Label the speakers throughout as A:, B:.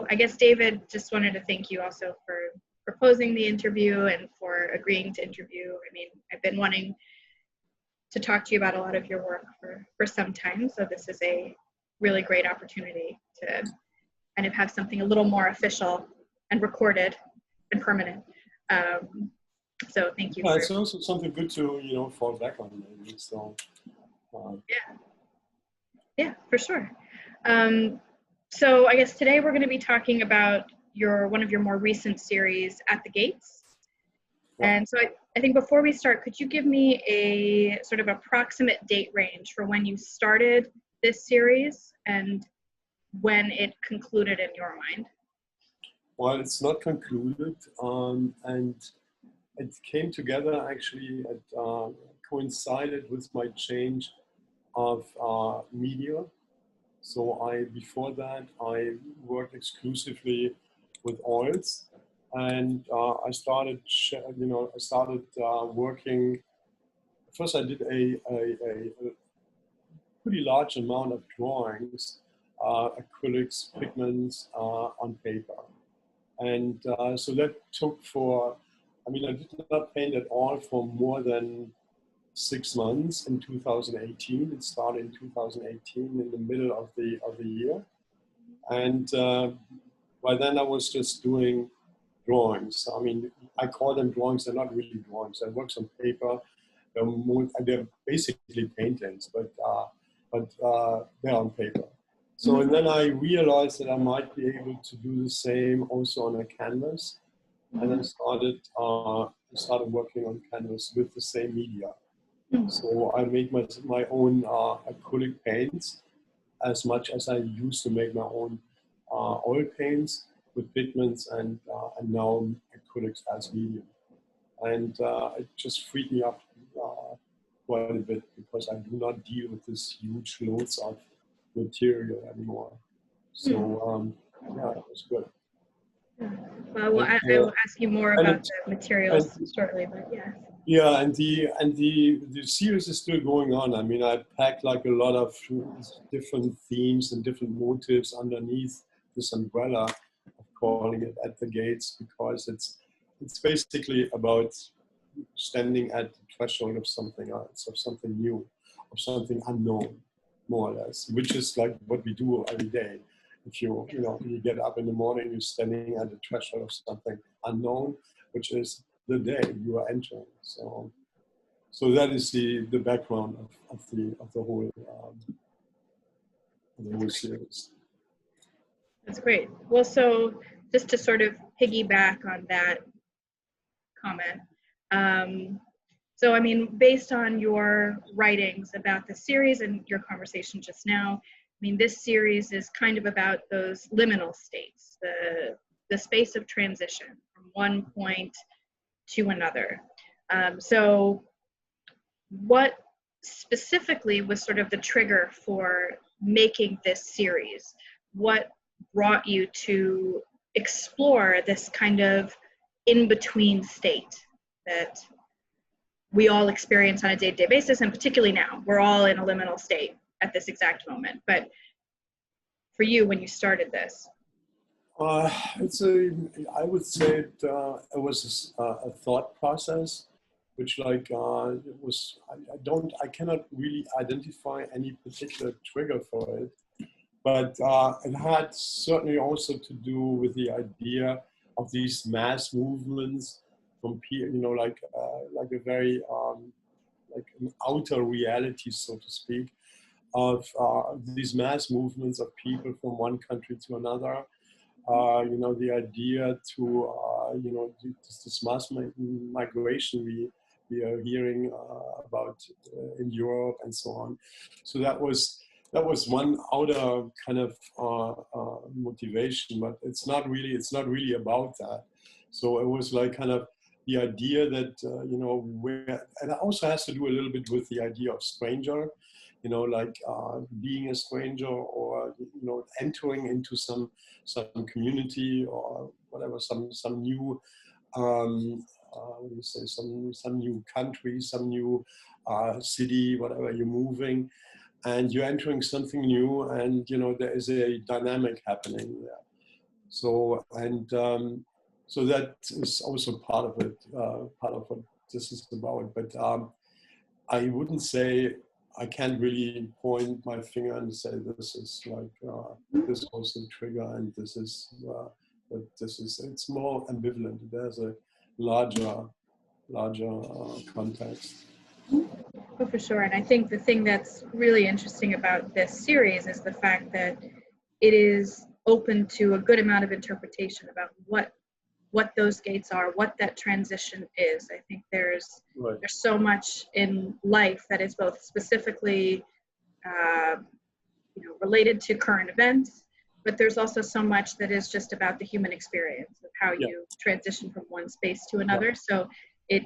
A: so I guess David, just wanted to thank you also for proposing the interview and for agreeing to interview. I mean, I've been wanting to talk to you about a lot of your work for some time, so this is a really great opportunity to kind of have something a little more official and recorded and permanent. So thank you.
B: It's also something good to, fall back on maybe. So,
A: yeah, for sure. So I guess today we're going to be talking about one of your more recent series, At the Gates. Yeah. And so I think before we start, could you give me a sort of approximate date range for when you started this series and when it concluded in your mind?
B: Well, it's not concluded, and it came together actually, it coincided with my change of media. So before that, I worked exclusively with oils, and I started working. First, I did a pretty large amount of drawings, acrylics, pigments on paper, and so that took I did not paint at all for more than 6 months in 2018. It started in 2018 in the middle of the year. And by then I was just doing drawings. I mean, I call them drawings, they're not really drawings. I work on paper. They're basically paintings, but they're on paper. So and then I realized that I might be able to do the same also on a canvas. And I started working on canvas with the same media. So I made my own acrylic paints as much as I used to make my own oil paints with pigments and now acrylics as medium. And it just freed me up quite a bit because I do not deal with this huge loads of material anymore. So yeah, it was good.
A: Well, I will ask you more about the materials shortly, but yeah.
B: Yeah, and the series is still going on. I mean, I packed like a lot of different themes and different motives underneath this umbrella of calling it At the Gates, because it's basically about standing at the threshold of something else, of something new, of something unknown, more or less, which is like what we do every day. If you get up in the morning, you're standing at the threshold of something unknown, which is the day you are entering. So that is the background of the whole series.
A: That's great. Well, so just to sort of piggyback on that comment, so I mean, based on your writings about the series and your conversation just now, I mean, this series is kind of about those liminal states, the space of transition from one point to another. So what specifically was sort of the trigger for making this series? What brought you to explore this kind of in-between state that we all experience on a day-to-day basis, and particularly now, we're all in a liminal state at this exact moment. But for you, when you started this?
B: I would say it was a thought process, which like it was. I cannot really identify any particular trigger for it, but it had certainly also to do with the idea of these mass movements from people, like a very like an outer reality, so to speak, of these mass movements of people from one country to another. The idea to, this mass migration we are hearing about in Europe and so on. So that was one outer kind of motivation, but it's not really about that. So it was like kind of the idea that, and it also has to do a little bit with the idea of stranger, like being a stranger or, entering into some community or whatever, some new, some new country, some new city, whatever, you're moving and you're entering something new, and, there is a dynamic happening there. So, so that is also part of it, part of what this is about. But I wouldn't say, I can't really point my finger and say this is like, this was the trigger and this is, but this is, it's more ambivalent. There's a larger context.
A: Oh, for sure. And I think the thing that's really interesting about this series is the fact that it is open to a good amount of interpretation about what those gates are, what that transition is. I think there's so much in life that is both specifically related to current events, but there's also so much that is just about the human experience of how you transition from one space to another. So it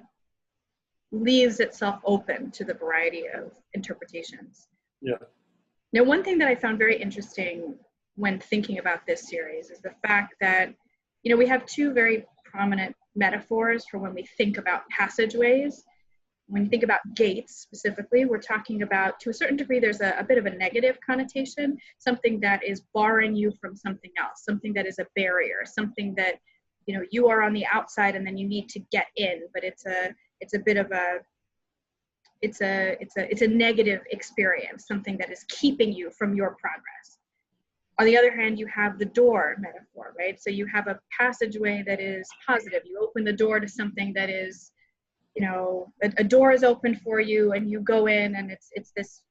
A: leaves itself open to the variety of interpretations.
B: Yeah.
A: Now, one thing that I found very interesting when thinking about this series is the fact that, we have two very prominent metaphors for when we think about passageways. When you think about gates specifically, we're talking about, to a certain degree, there's a bit of a negative connotation, something that is barring you from something else, something that is a barrier, something that, you are on the outside and then you need to get in, but it's a bit of it's a negative experience, something that is keeping you from your progress. On the other hand, you have the door metaphor, right? So you have a passageway that is positive. You open the door to something that is, a door is open for you and you go in and it's this,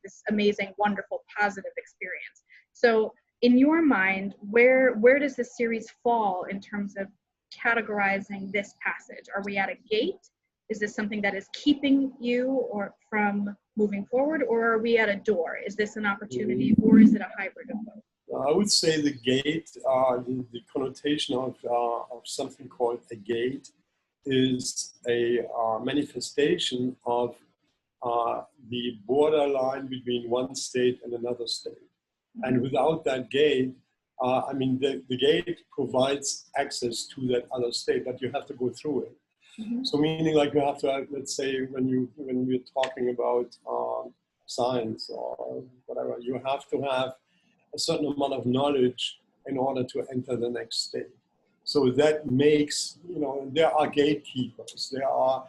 A: this amazing, wonderful, positive experience. So in your mind, where does this series fall in terms of categorizing this passage? Are we at a gate? Is this something that is keeping you or from moving forward, or are we at a door? Is this an opportunity, or is it a hybrid of both?
B: I would say the gate, the connotation of something called a gate is a manifestation of the borderline between one state and another state. And without that gate, the gate provides access to that other state, but you have to go through it. So meaning like you have to, let's say when we're talking about science or whatever, you have to have a certain amount of knowledge in order to enter the next state. So that makes, there are gatekeepers. There are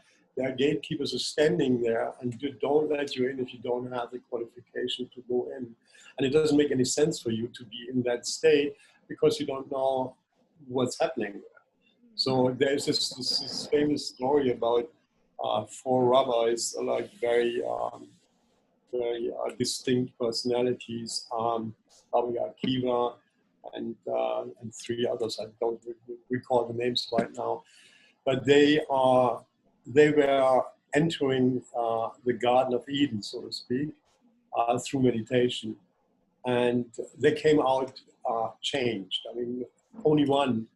B: gatekeepers who are standing there and don't let you in if you don't have the qualification to go in. And it doesn't make any sense for you to be in that state because you don't know what's happening there. So there's this famous story about four rabbis, like very distinct personalities, Rabbi Akiva and three others. I don't recall the names right now, but they were entering the Garden of Eden, so to speak, through meditation, and they came out changed. Only one,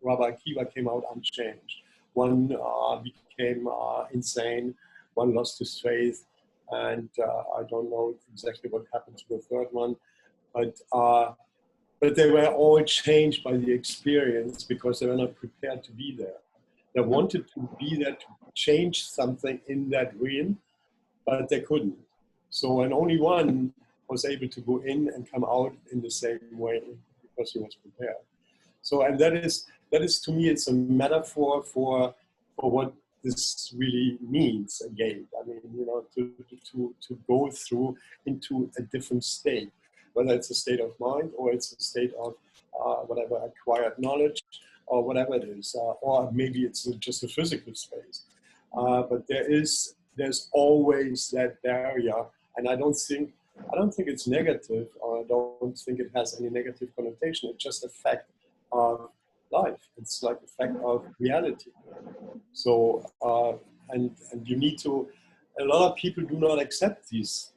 B: Rabbi Akiva, came out unchanged. One became insane. One lost his faith, and I don't know exactly what happened to the third one, but they were all changed by the experience because they were not prepared to be there. They wanted to be there to change something in that realm, but they couldn't. So, and only one was able to go in and come out in the same way because he was prepared. So, and that is to me, it's a metaphor for what this really means, a gate. To go through into a different state, whether it's a state of mind or it's a state of whatever acquired knowledge or whatever it is, or maybe it's just a physical space. But there's always that barrier, and I don't think it's negative, or I don't think it has any negative connotation. It's just a fact of life. It's like a fact of reality. So and you need to. A lot of people do not accept this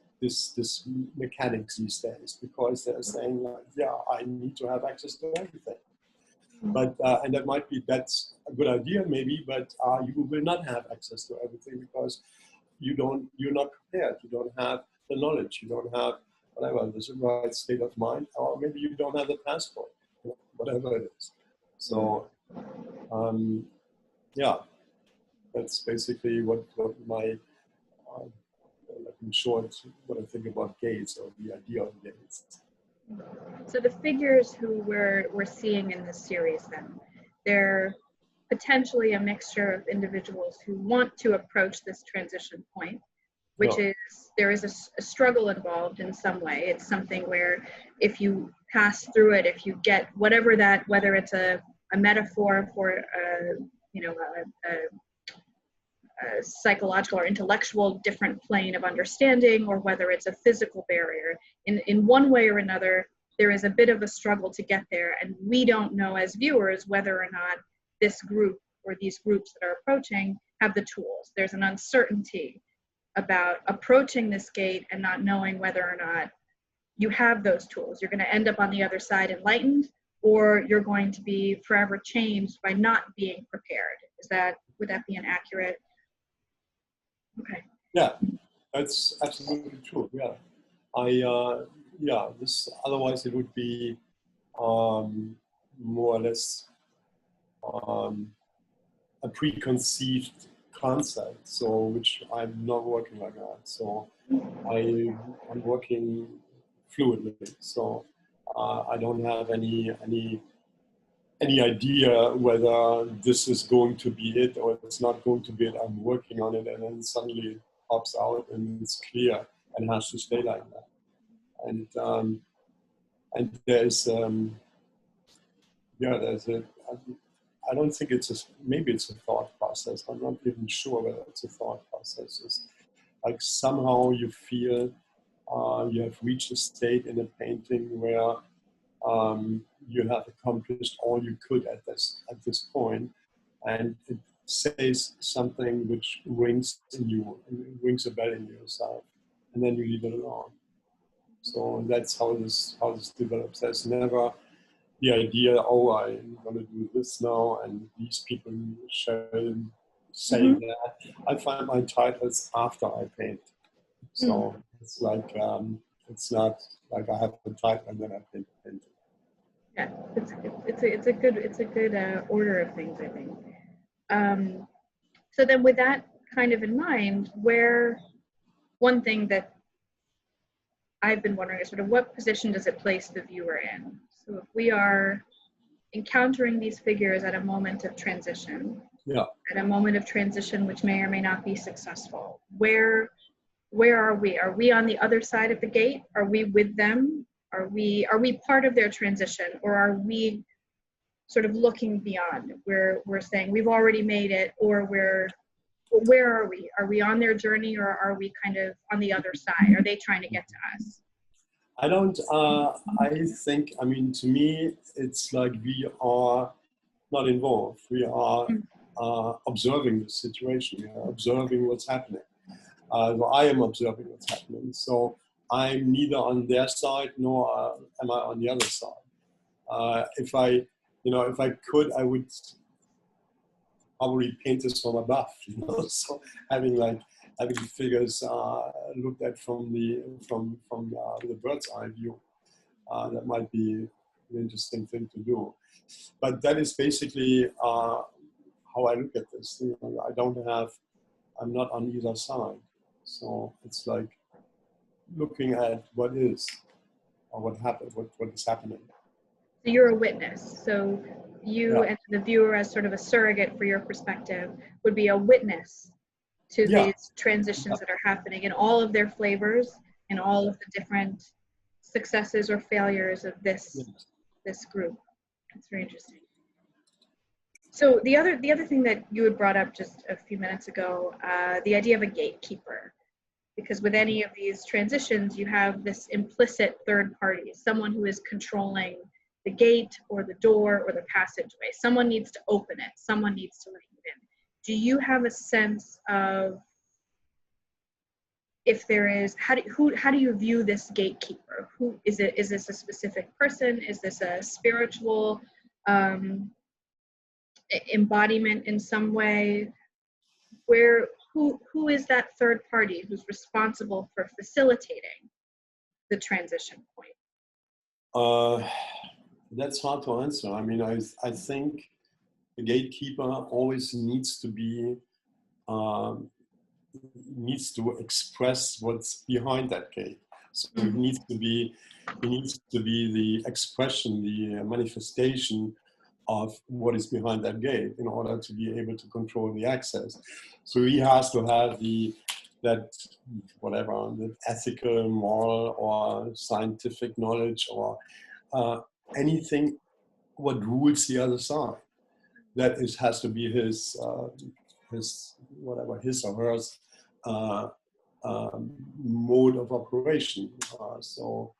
B: mechanics these days because they're saying like, yeah, I need to have access to everything. But and that's a good idea maybe, but you will not have access to everything because you're not prepared. You don't have the knowledge. You don't have whatever the right state of mind, or maybe you don't have the passport, whatever it is. So yeah, that's basically what my in short, what I think about gates or the idea of gates.
A: So the figures who we're seeing in this series, then, they're potentially a mixture of individuals who want to approach this transition point, which
B: Yeah.
A: is there is a struggle involved in some way. It's something where if you pass through it, if you get whatever that, whether it's a metaphor for a psychological or intellectual different plane of understanding, or whether it's a physical barrier, in one way or another, there is a bit of a struggle to get there, and we don't know as viewers whether or not this group or these groups that are approaching have the tools. There's an uncertainty about approaching this gate and not knowing whether or not you have those tools. You're going to end up on the other side enlightened, or you're going to be forever changed by not being prepared. Would that be an accurate? Okay.
B: Yeah, that's absolutely true. Yeah, this otherwise it would be more or less um, a preconceived concept. So which I'm not working like that. So I'm working fluidly. So I don't have any idea whether this is going to be it or it's not going to be it. I'm working on it, and then suddenly it pops out and it's clear and has to stay like that. And there's there's a. I don't think it's maybe it's a thought process. I'm not even sure whether it's a thought process. It's like somehow you feel you have reached a state in a painting where you have accomplished all you could at this point, and it says something which rings in you, rings a bell in yourself, and then you leave it alone. So that's how this develops. There's never the idea, oh, I'm going to do this now, and these people shall say that. I find my titles after I paint, so it's like it's not like I have a title and then I paint.
A: Yeah, it's a good order of things, I think. So then, with that kind of in mind, one thing that I've been wondering is sort of what position does it place the viewer in? So if we are encountering these figures at a moment of transition, at a moment of transition which may or may not be successful, where are we? Are we on the other side of the gate? Are we with them? Are we part of their transition, or are we sort of looking beyond? We're saying we've already made it, or where are we? Are we on their journey, or are we kind of on the other side? Are they trying to get to us?
B: I don't, I think, I mean, to me, it's like we are not involved. We are observing the situation, observing what's happening. I am observing what's happening. So I'm neither on their side nor am I on the other side. If I could, I would probably paint this from above, So having figures looked at from the bird's eye view, that might be an interesting thing to do. But that is basically how I look at this. I'm not on either side. So it's like looking at what is, or what happened, what is happening.
A: So you're a witness. So you and the viewer, as sort of a surrogate for your perspective, would be a witness to these transitions that are happening in all of their flavors and all of the different successes or failures of this group. That's very interesting. So the other thing that you had brought up just a few minutes ago, the idea of a gatekeeper, because with any of these transitions, you have this implicit third party, someone who is controlling the gate or the door or the passageway. Someone needs to open it. Someone needs to let you in. Do you have a sense of if there is, how do you view this gatekeeper? Who is it? Is this a specific person? Is this a spiritual embodiment in some way? Who is that third party who's responsible for facilitating the transition point?
B: That's hard to answer. I mean, I think the gatekeeper always needs to be needs to express what's behind that gate. So he needs to be the expression, the manifestation of what is behind that gate in order to be able to control the access. So he has to have that ethical, moral, or scientific knowledge, or anything what rules the other side. That has to be his or hers mode of operation. So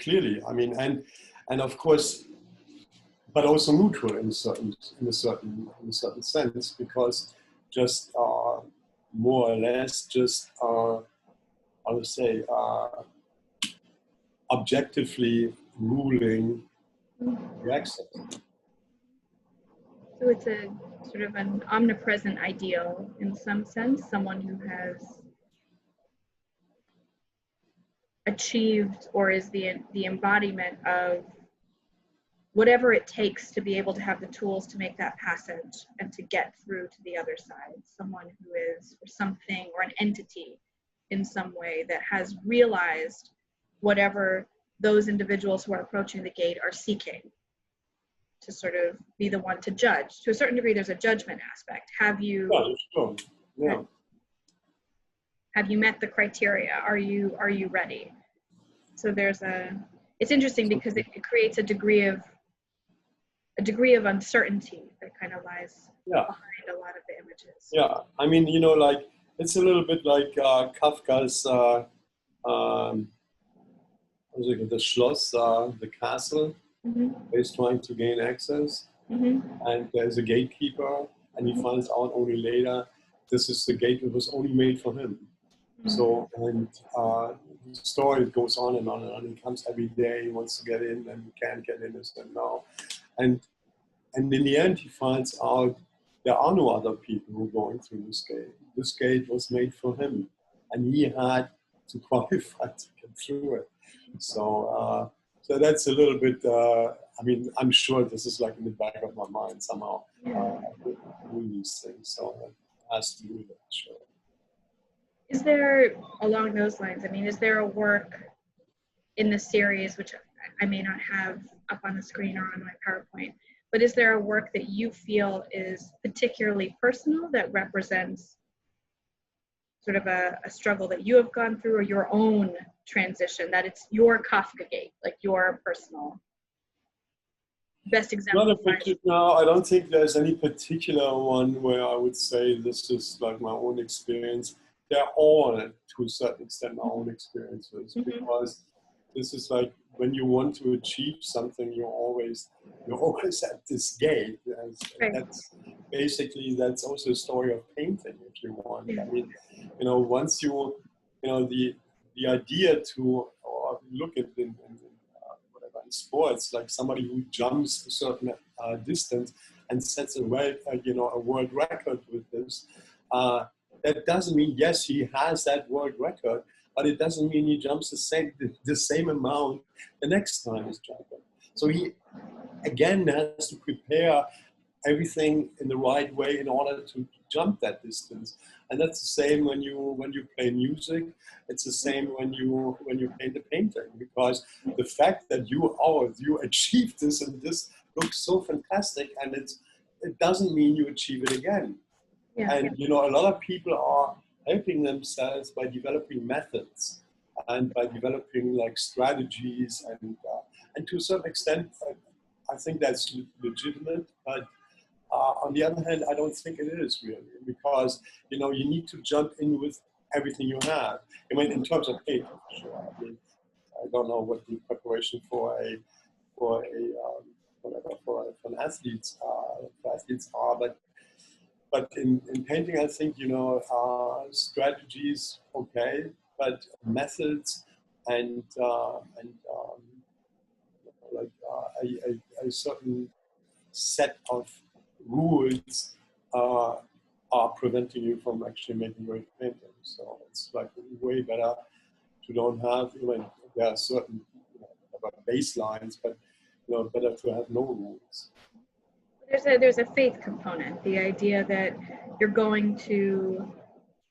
B: clearly, I mean, and of course, but also neutral in a certain sense, because just more or less just I would say objectively ruling the access.
A: So it's a sort of an omnipresent ideal in some sense, someone who has achieved or is the embodiment of whatever it takes to be able to have the tools to make that passage and to get through to the other side. Someone who is, or something, or an entity in some way that has realized whatever those individuals who are approaching the gate are seeking, to sort of be the one to judge. To a certain degree, there's a judgment aspect. Have you?
B: Yeah, sure. Yeah.
A: Have you met the criteria? Are you ready? So it's interesting because it creates a degree of uncertainty that kind of lies behind a lot of the images.
B: Yeah, I mean, like it's a little bit like Kafka's the Schloss, the castle.
A: Mm-hmm.
B: He's trying to gain access, and there's a gatekeeper, and he finds out only later this is the gate that was only made for him. So, and the story goes on and on and on. He comes every day, he wants to get in, and he can't get in, and now. And in the end, he finds out there are no other people who are going through this gate. This gate was made for him, and he had to qualify to get through it. So that's a little bit, I mean, I'm sure this is like in the back of my mind somehow, doing these things. So it has to do with it, sure.
A: Is there, along those lines, I mean, is there a work in the series, which I may not have up on the screen or on my PowerPoint, but is there a work that you feel is particularly personal that represents sort of a struggle that you have gone through, or your own transition, that it's your Kafka gate, like your personal best example?
B: No, I don't think there's any particular one where I would say this is like my own experience. They're all, to a certain extent, my own experiences, because this is like when you want to achieve something, you're always at this gate. That's basically, that's also a story of painting, if you want. I mean, once you, the idea to look at in sports, like somebody who jumps a certain distance and sets a world record with this. That doesn't mean, yes, he has that world record, but it doesn't mean he jumps the same amount the next time he's jumping. So he, again, has to prepare everything in the right way in order to jump that distance. And that's the same when you play music. It's the same when you paint a painting, because the fact that you achieved this and this looks so fantastic, and it doesn't mean you achieve it again. Yeah. And a lot of people are helping themselves by developing methods and by developing like strategies, and to a certain extent, I think that's legitimate. But on the other hand, I don't think it is really, because you need to jump in with everything you have. I mean, in terms of painting, sure. I mean, I don't know what the preparation for an athletes are, but in painting, I think strategies okay, but methods and a certain set of rules are preventing you from actually making great paintings. So it's like way better to don't have. There are certain baselines, but better to have no rules.
A: There's a faith component, the idea that you're going to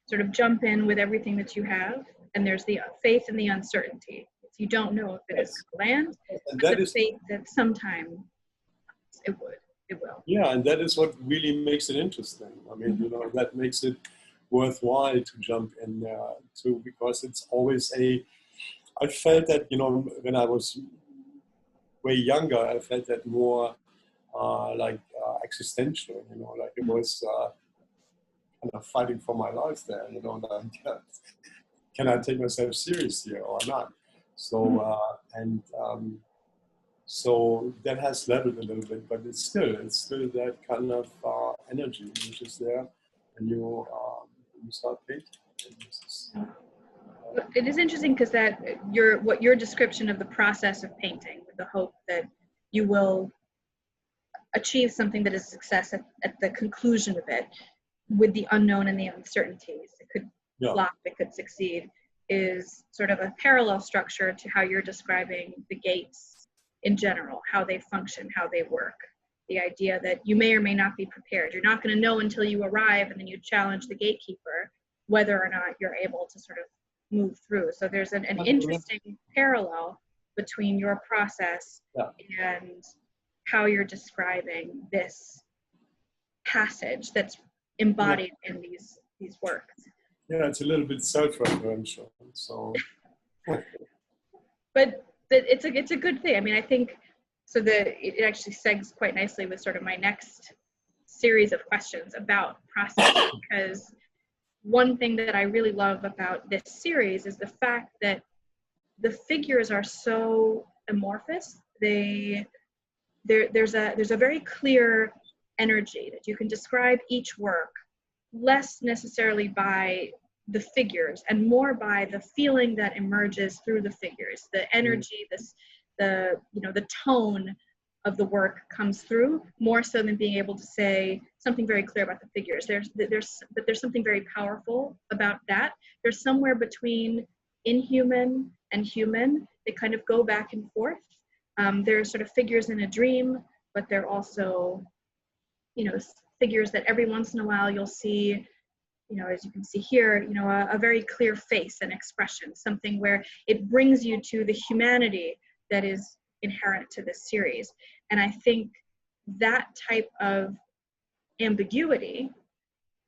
A: sort of jump in with everything that you have and there's the faith and the uncertainty. You don't know if it is going to land,
B: And
A: but
B: that
A: the
B: is,
A: faith that sometime it will.
B: yeah, and that is what really makes it interesting. I mean, you know, that makes it worthwhile to jump in there too, because it's always I felt that, you know, when I was way younger, I felt that more existential, you know, like it was kind of fighting for my life there, you know, like, can I take myself seriously or not? So, so that has leveled a little bit, but it's still that kind of energy which is there, and you start painting.
A: It is interesting because that what your description of the process of painting, with the hope that you will achieve something that is success at the conclusion of it, with the unknown and the uncertainties, it could flop, it could succeed, is sort of a parallel structure to how you're describing the gates in general, how they function, how they work. The idea that you may or may not be prepared. You're not going to know until you arrive, and then you challenge the gatekeeper whether or not you're able to sort of move through. So there's an interesting parallel between your process and how you're describing this passage that's embodied in these works.
B: Yeah, it's a little bit self-referential. So,
A: but it's a good thing. I mean, I think so. It actually segs quite nicely with sort of my next series of questions about process, because one thing that I really love about this series is the fact that the figures are so amorphous. There's a very clear energy that you can describe each work less necessarily by the figures and more by the feeling that emerges through the figures. The energy, the tone of the work comes through more so than being able to say something very clear about the figures. There's something very powerful about that. There's somewhere between inhuman and human. They kind of go back and forth. They're sort of figures in a dream, but they're also, figures that every once in a while you'll see, as you can see here, a very clear face and expression, something where it brings you to the humanity that is inherent to this series. And I think that type of ambiguity,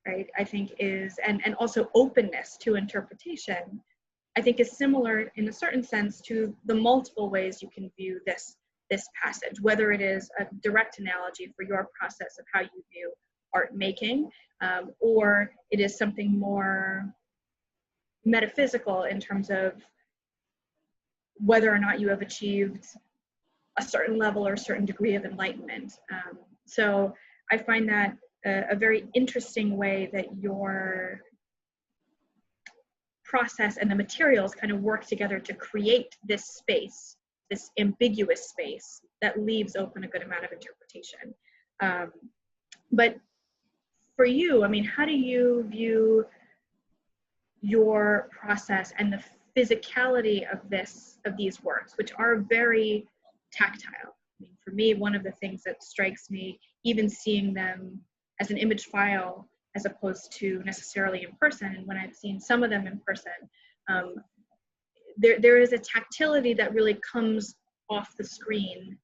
A: right, I think is, and also openness to interpretation, I think is similar in a certain sense to the multiple ways you can view this passage, whether it is a direct analogy for your process of how you view art making, or it is something more metaphysical in terms of whether or not you have achieved a certain level or a certain degree of enlightenment. So I find that a very interesting way that your process and the materials kind of work together to create this space, this ambiguous space that leaves open a good amount of interpretation. But for you, I mean, how do you view your process and the physicality of these works, which are very tactile? I mean, for me, one of the things that strikes me, even seeing them as an image file as opposed to necessarily in person, and when I've seen some of them in person, there is a tactility that really comes off the screen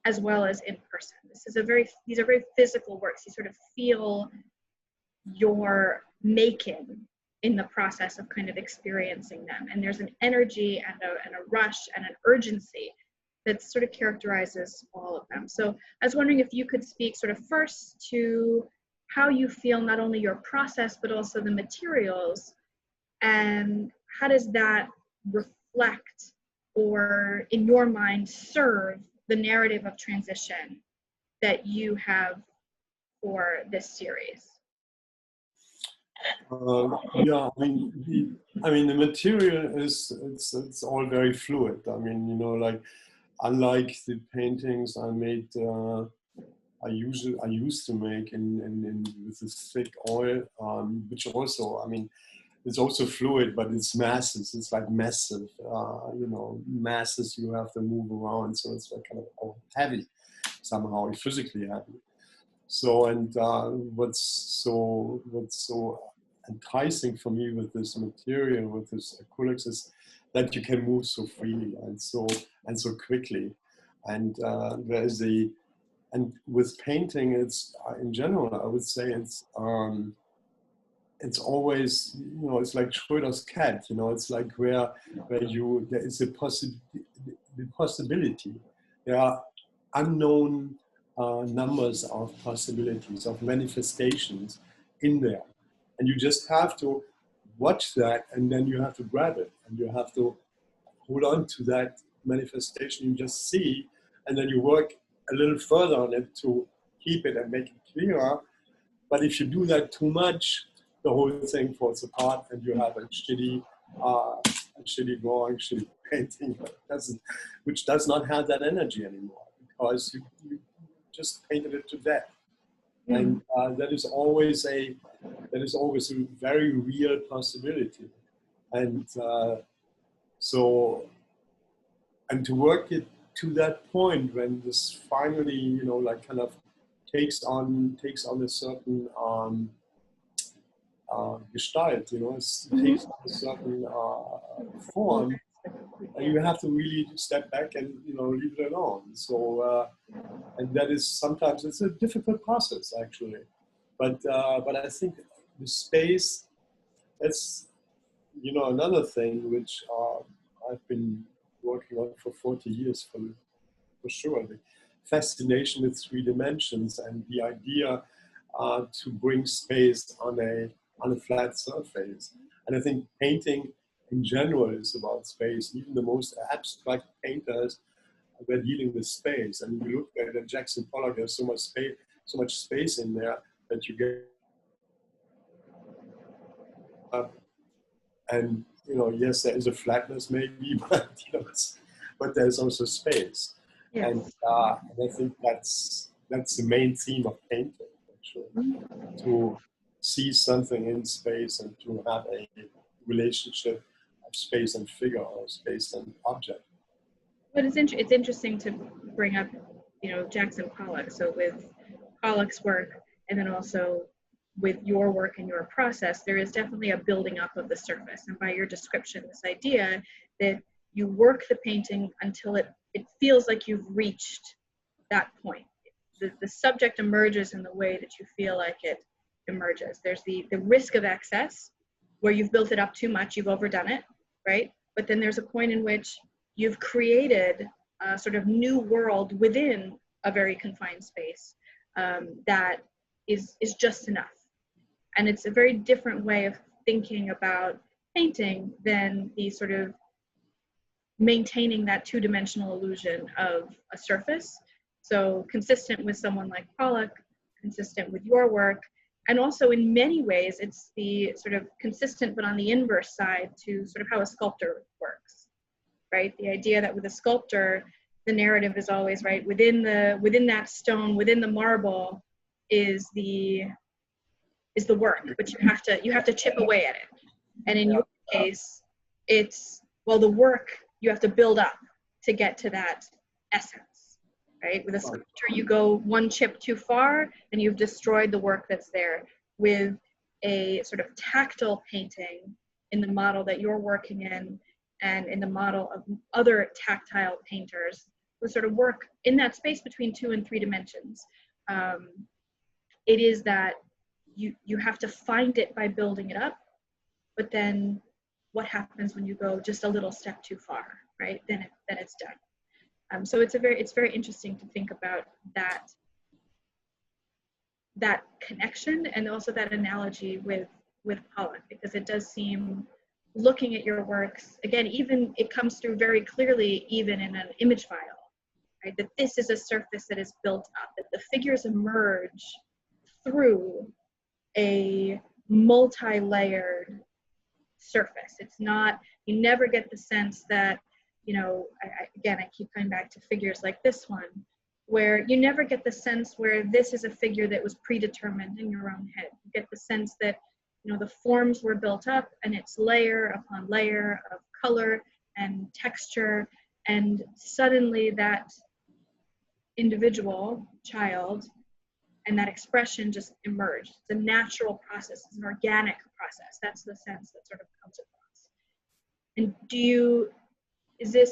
A: as well as in person. These are very physical works. You sort of feel your making in the process of kind of experiencing them. And there's an energy and a rush and an urgency that sort of characterizes all of them. So I was wondering if you could speak sort of first to how you feel not only your process, but also the materials, and how does that reflect or in your mind serve the narrative of transition that you have for this series?
B: Yeah, I mean, the material it's all very fluid. I mean, like unlike the paintings I made, I used to make in with this thick oil, which also, I mean, it's also fluid, but it's masses. It's like massive, masses you have to move around. So it's like kind of heavy, somehow physically heavy. So, and what's so enticing for me with this material, with this acrylics, is that you can move so freely and so quickly. And there is and with painting, it's in general, I would say it's always, you know, it's like Schröder's cat, you know, it's like where there is the possibility. There are unknown numbers of possibilities, of manifestations in there. And you just have to watch that, and then you have to grab it, and you have to hold on to that manifestation you just see, and then you work a little further on it to keep it and make it clearer. But if you do that too much, the whole thing falls apart, and you have a shitty drawing, shitty painting, which does not have that energy anymore, because you just painted it to death. And that is always a very real possibility. And and to work it to that point when this finally, you know, like kind of takes on a certain gestalt, you know, it takes on a certain form, and you have to really step back and, you know, leave it alone. So and that is sometimes, it's a difficult process actually, but I think the space, that's, you know, another thing which I've been working on for 40 years for sure. The fascination with 3 dimensions and the idea to bring space on a flat surface. And I think painting in general is about space. Even the most abstract painters were dealing with space. And you look at Jackson Pollock, there's so much space in there that you get. And, you know, yes, there is a flatness maybe, but, you know, but there's also space. Yes. And I think that's the main theme of painting, actually, to see something in space and to have a relationship of space and figure, or space and object.
A: But it's interesting to bring up, you know, Jackson Pollock. So with Pollock's work, and then also with your work and your process, there is definitely a building up of the surface. And by your description, this idea that you work the painting until it feels like you've reached that point. The subject emerges in the way that you feel like it emerges. There's the risk of excess, where you've built it up too much, you've overdone it, right? But then there's a point in which you've created a sort of new world within a very confined space that is just enough. And it's a very different way of thinking about painting than the sort of maintaining that 2-dimensional illusion of a surface. So consistent with someone like Pollock, consistent with your work, and also in many ways it's the sort of consistent but on the inverse side to sort of how a sculptor works, right? The idea that with a sculptor, the narrative is always, right, within that stone, within the marble is the work, but you have to chip away at it. And in your case, it's, well, the work you have to build up to get to that essence, right? With a sculpture, you go one chip too far and you've destroyed the work that's there. With a sort of tactile painting in the model that you're working in, and in the model of other tactile painters who sort of work in that space between 2 and 3 dimensions, it is that you have to find it by building it up, but then what happens when you go just a little step too far, right? Then it's done. So it's very interesting to think about that connection, and also that analogy with Pollock, because it does seem, looking at your works, again, even it comes through very clearly even in an image file, right? That this is a surface that is built up, that the figures emerge through a multi-layered surface. It's not, you never get the sense that, you know, I keep coming back to figures like this one, where you never get the sense where this is a figure that was predetermined in your own head. You get the sense that, you know, the forms were built up and it's layer upon layer of color and texture, and suddenly that individual child and that expression just emerged. It's a natural process. It's an organic process. That's the sense that sort of comes across. And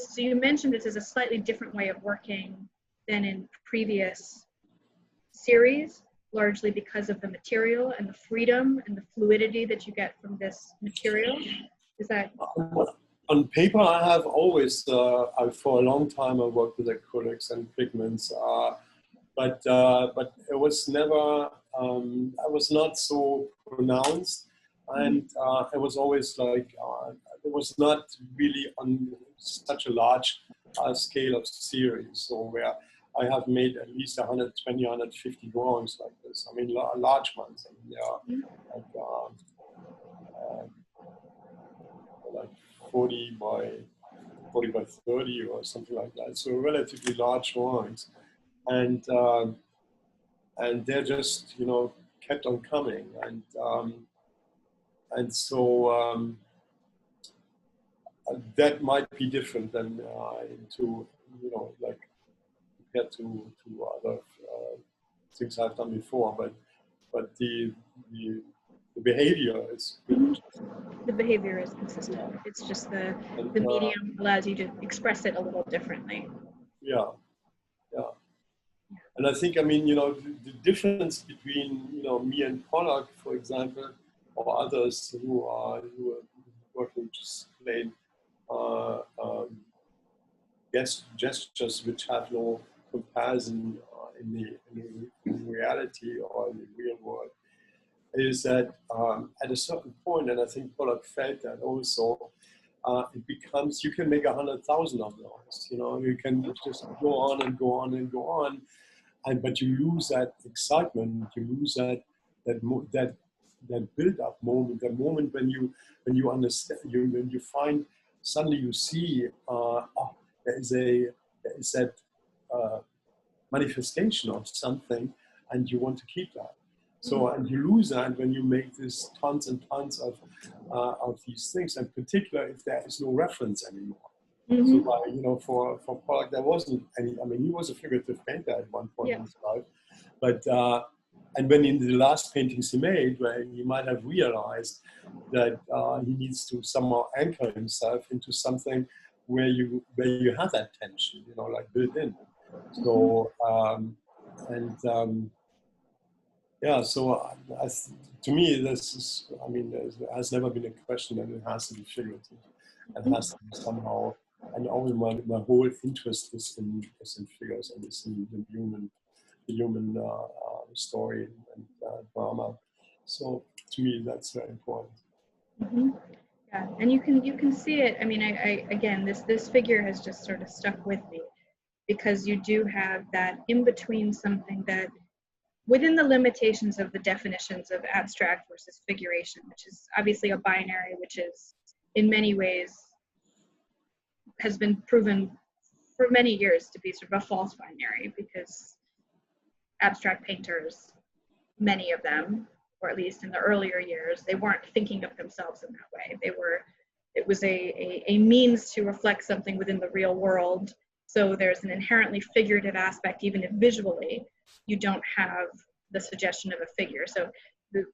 A: so you mentioned this as a slightly different way of working than in previous series, largely because of the material and the freedom and the fluidity that you get from this material. Is that?
B: On paper, I have always, for a long time, I worked with acrylics and pigments, but it was never, I was not so pronounced, and it was always like, it was not really on such a large scale of series, so where I have made at least 120, 150 drawings like this. I mean, large ones. I mean, like 40 by 30 or something like that. So relatively large drawings, and they're just, you know, kept on coming, and so that might be different than to, you know, like compared to other things I've done before, but the behavior is good.
A: The behavior is consistent. It's just the medium allows you to express it a little differently.
B: Yeah. And I think, I mean, you know, the difference between, you know, me and Pollock, for example, or others who are working just plain gestures which have no comparison in reality or in the real world, is that at a certain point, and I think Pollock felt that also, it becomes, you can make 100,000 of those. You know, you can just go on and go on and go on, but you lose that excitement. You lose that build-up moment, the moment when you understand, when you find, suddenly you see, there is that manifestation of something, and you want to keep that. So, and you lose that when you make this tons and tons of these things, and particularly if there is no reference anymore. Mm-hmm. So, you know, for Pollock, there wasn't any. I mean, he was a figurative painter at one point in his life, but and when in the last paintings he made, where he might have realized that he needs to somehow anchor himself into something where you have that tension, you know, like built in. So yeah, so to me, this is, I mean, there has never been a question that it has to be figurative. It has to be somehow, and always my whole interest is in figures and is in the human story and drama. So to me, that's very important.
A: Mm-hmm. Yeah, and you can see it. I mean, I again, this figure has just sort of stuck with me, because you do have that in between, something that, within the limitations of the definitions of abstract versus figuration, which is obviously a binary, which is in many ways has been proven for many years to be sort of a false binary, because abstract painters, many of them, or at least in the earlier years, they weren't thinking of themselves in that way. It was a means to reflect something within the real world. So there's an inherently figurative aspect, even if visually you don't have the suggestion of a figure. So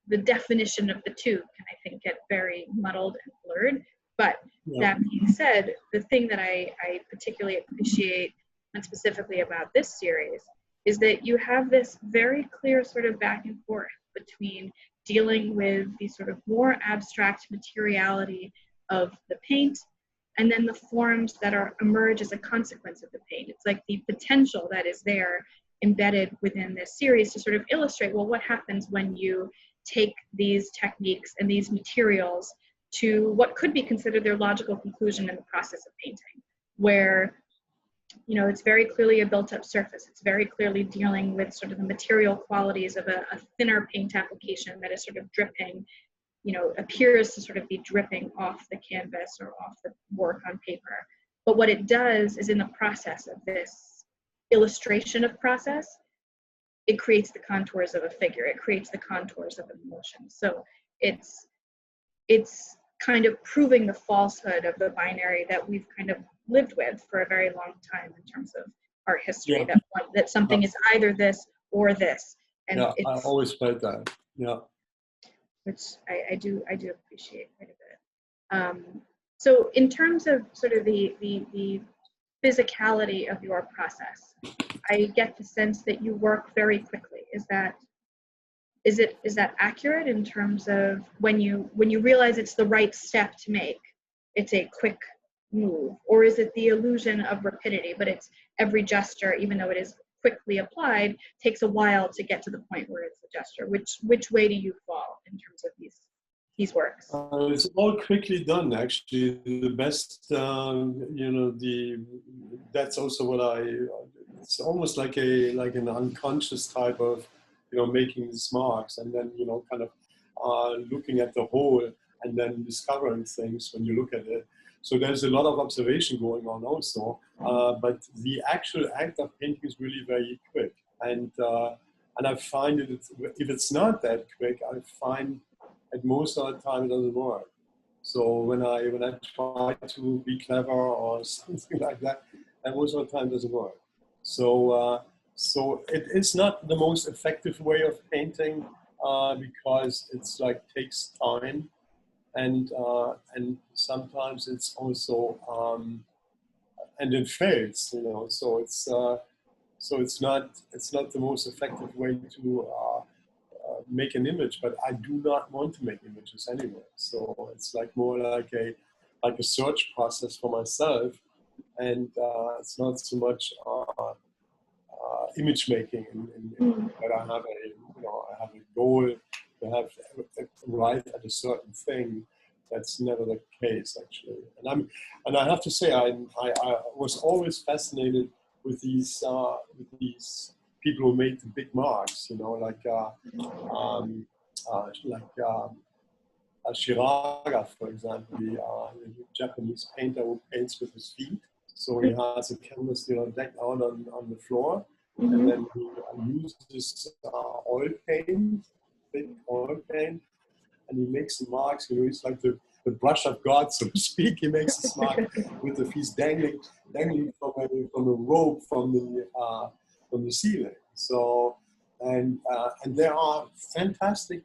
A: the definition of the two can, I think, get very muddled and blurred. But that being said, the thing that I particularly appreciate, and specifically about this series, is that you have this very clear sort of back and forth between dealing with the sort of more abstract materiality of the paint, and then the forms that emerge as a consequence of the paint. It's like the potential that is there embedded within this series to sort of illustrate, well, what happens when you take these techniques and these materials to what could be considered their logical conclusion in the process of painting, where, you know, it's very clearly a built-up surface. It's very clearly dealing with sort of the material qualities of a thinner paint application that is sort of dripping, you know, appears to sort of be dripping off the canvas or off the work on paper. But what it does is, in the process of this illustration of process, it creates the contours of a figure. It creates the contours of an emotion. So it's kind of proving the falsehood of the binary that we've kind of lived with for a very long time in terms of art history, that something is either this or this. And
B: Yeah, I
A: it's,
B: always felt that. Yeah.
A: which I do appreciate quite a bit. So in terms of sort of the physicality of your process, I get the sense that you work very quickly. Is that accurate in terms of when you realize it's the right step to make, it's a quick move, or is it the illusion of rapidity, but it's every gesture, even though it is quickly applied, takes a while to get to the point where it's a gesture? Which way do you fall in terms of these works?
B: It's all quickly done, actually. The best, that's also what it's almost like an unconscious type of, making these marks and then, kind of looking at the whole and then discovering things when you look at it. So there's a lot of observation going on also, but the actual act of painting is really very quick. And I find it, if it's not that quick, I find at most of the time it doesn't work. So when I try to be clever or something like that, and most of the time it doesn't work. So it is not the most effective way of painting because it's like takes time, and sometimes it's also and it fails. So it's not the most effective way to make an image, but I do not want to make images anyway. So it's like more like a search process for myself, and it's not so much image making. That I have a goal to have arrive at a certain thing. That's never the case, actually. And I have to say, I was always fascinated with these people who made the big marks, Shiraga, for example, the Japanese painter who paints with his feet. So he has a canvas, decked out on the floor, and then he uses oil paint, thick oil paint, and he makes the marks. It's like the brush of God, so to speak. He makes this mark with the feet dangling from a rope from the ceiling. So, and there are fantastic,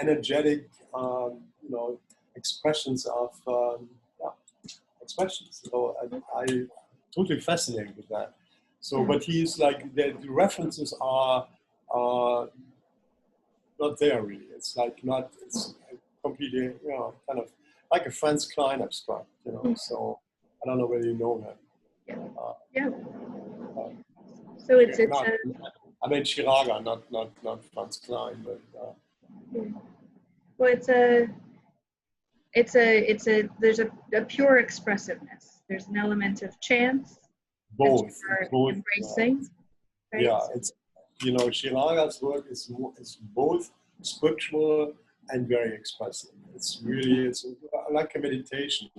B: energetic, expressions of expressions. So I totally fascinated with that. So, but he's like the references are not there really. It's like not. It's completely, kind of like a Franz Klein abstract. So I don't know whether you know him.
A: Yeah. So it's
B: I mean Chiraga, not Franz Klein, but.
A: Well, there's a pure expressiveness. There's an element of chance.
B: Both
A: embracing. Right?
B: Yeah, it's Chiraga's work is both scriptural and very expressive. It's like a meditation,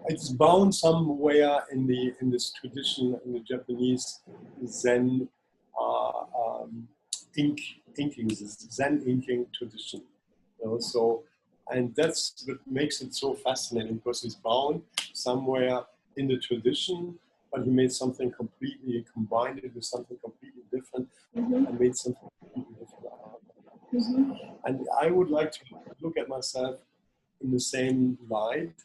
B: it's bound somewhere in this tradition, in the Japanese Zen Zen inking tradition. So, and that's what makes it so fascinating, because he's bound somewhere in the tradition, but he made something completely, combined it with something completely different, and made something completely different out of it. And I would like to look at myself in the same light,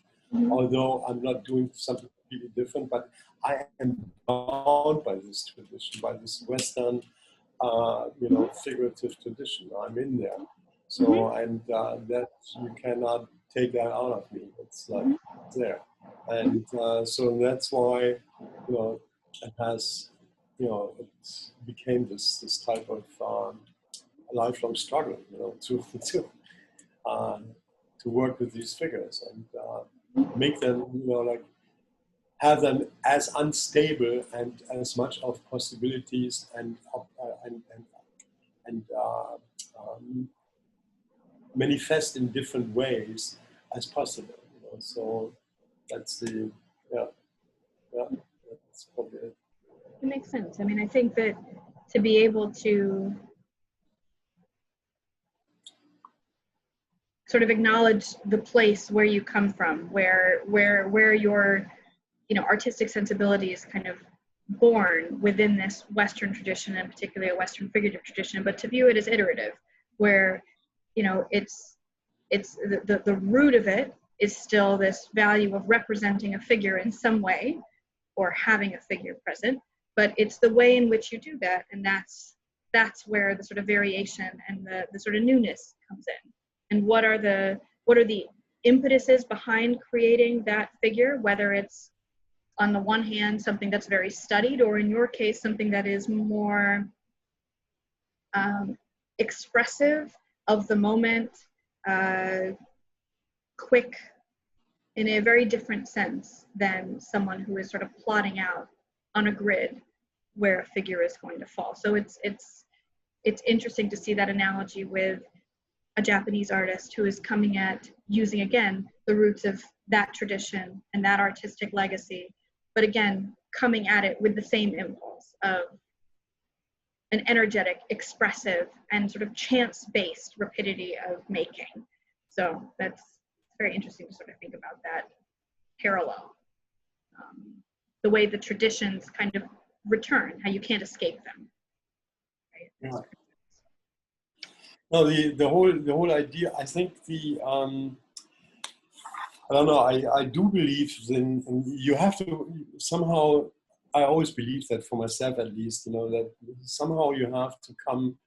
B: although I'm not doing something completely different, but I am bound by this tradition, by this Western, figurative tradition. I'm in there. So, and that you cannot take that out of me. It's like there. And so that's why, it has, it became this type of lifelong struggle, to work with these figures and make them, have them as unstable and as much of possibilities and manifest in different ways as possible. So that's that's probably it.
A: It makes sense. I mean, I think that to be able to sort of acknowledge the place where you come from, where your artistic sensibilities kind of born within this Western tradition, and particularly a Western figurative tradition, but to view it as iterative, where, you know, it's the root of it is still this value of representing a figure in some way or having a figure present, but it's the way in which you do that, and that's where the sort of variation and the sort of newness comes in. And what are the impetuses behind creating that figure, whether it's on the one hand something that's very studied, or in your case something that is more expressive of the moment, quick, in a very different sense than someone who is sort of plotting out on a grid where a figure is going to fall. So it's interesting to see that analogy with a Japanese artist who is coming at using, again, the roots of that tradition and that artistic legacy, but again, coming at it with the same impulse of an energetic, expressive, and sort of chance-based rapidity of making. So that's very interesting to sort of think about that parallel. The way the traditions kind of return, how you can't escape them. Right?
B: Yeah. No, the whole idea, I think I don't know, I do believe in you have to somehow, I always believe that for myself at least, you know, that somehow you have to come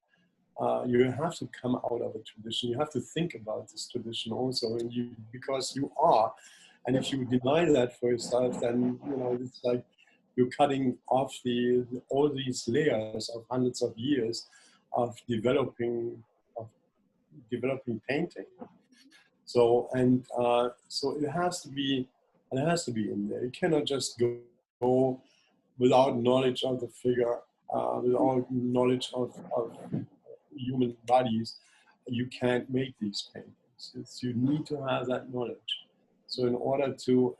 B: out of a tradition. You have to think about this tradition also, and because you are, and if you deny that for yourself, then, you know, it's like you're cutting off all these layers of hundreds of years of developing painting. So so it has to be in there. You cannot just go without knowledge of the figure, without knowledge of human bodies. You can't make these paintings. You need to have that knowledge. So in order to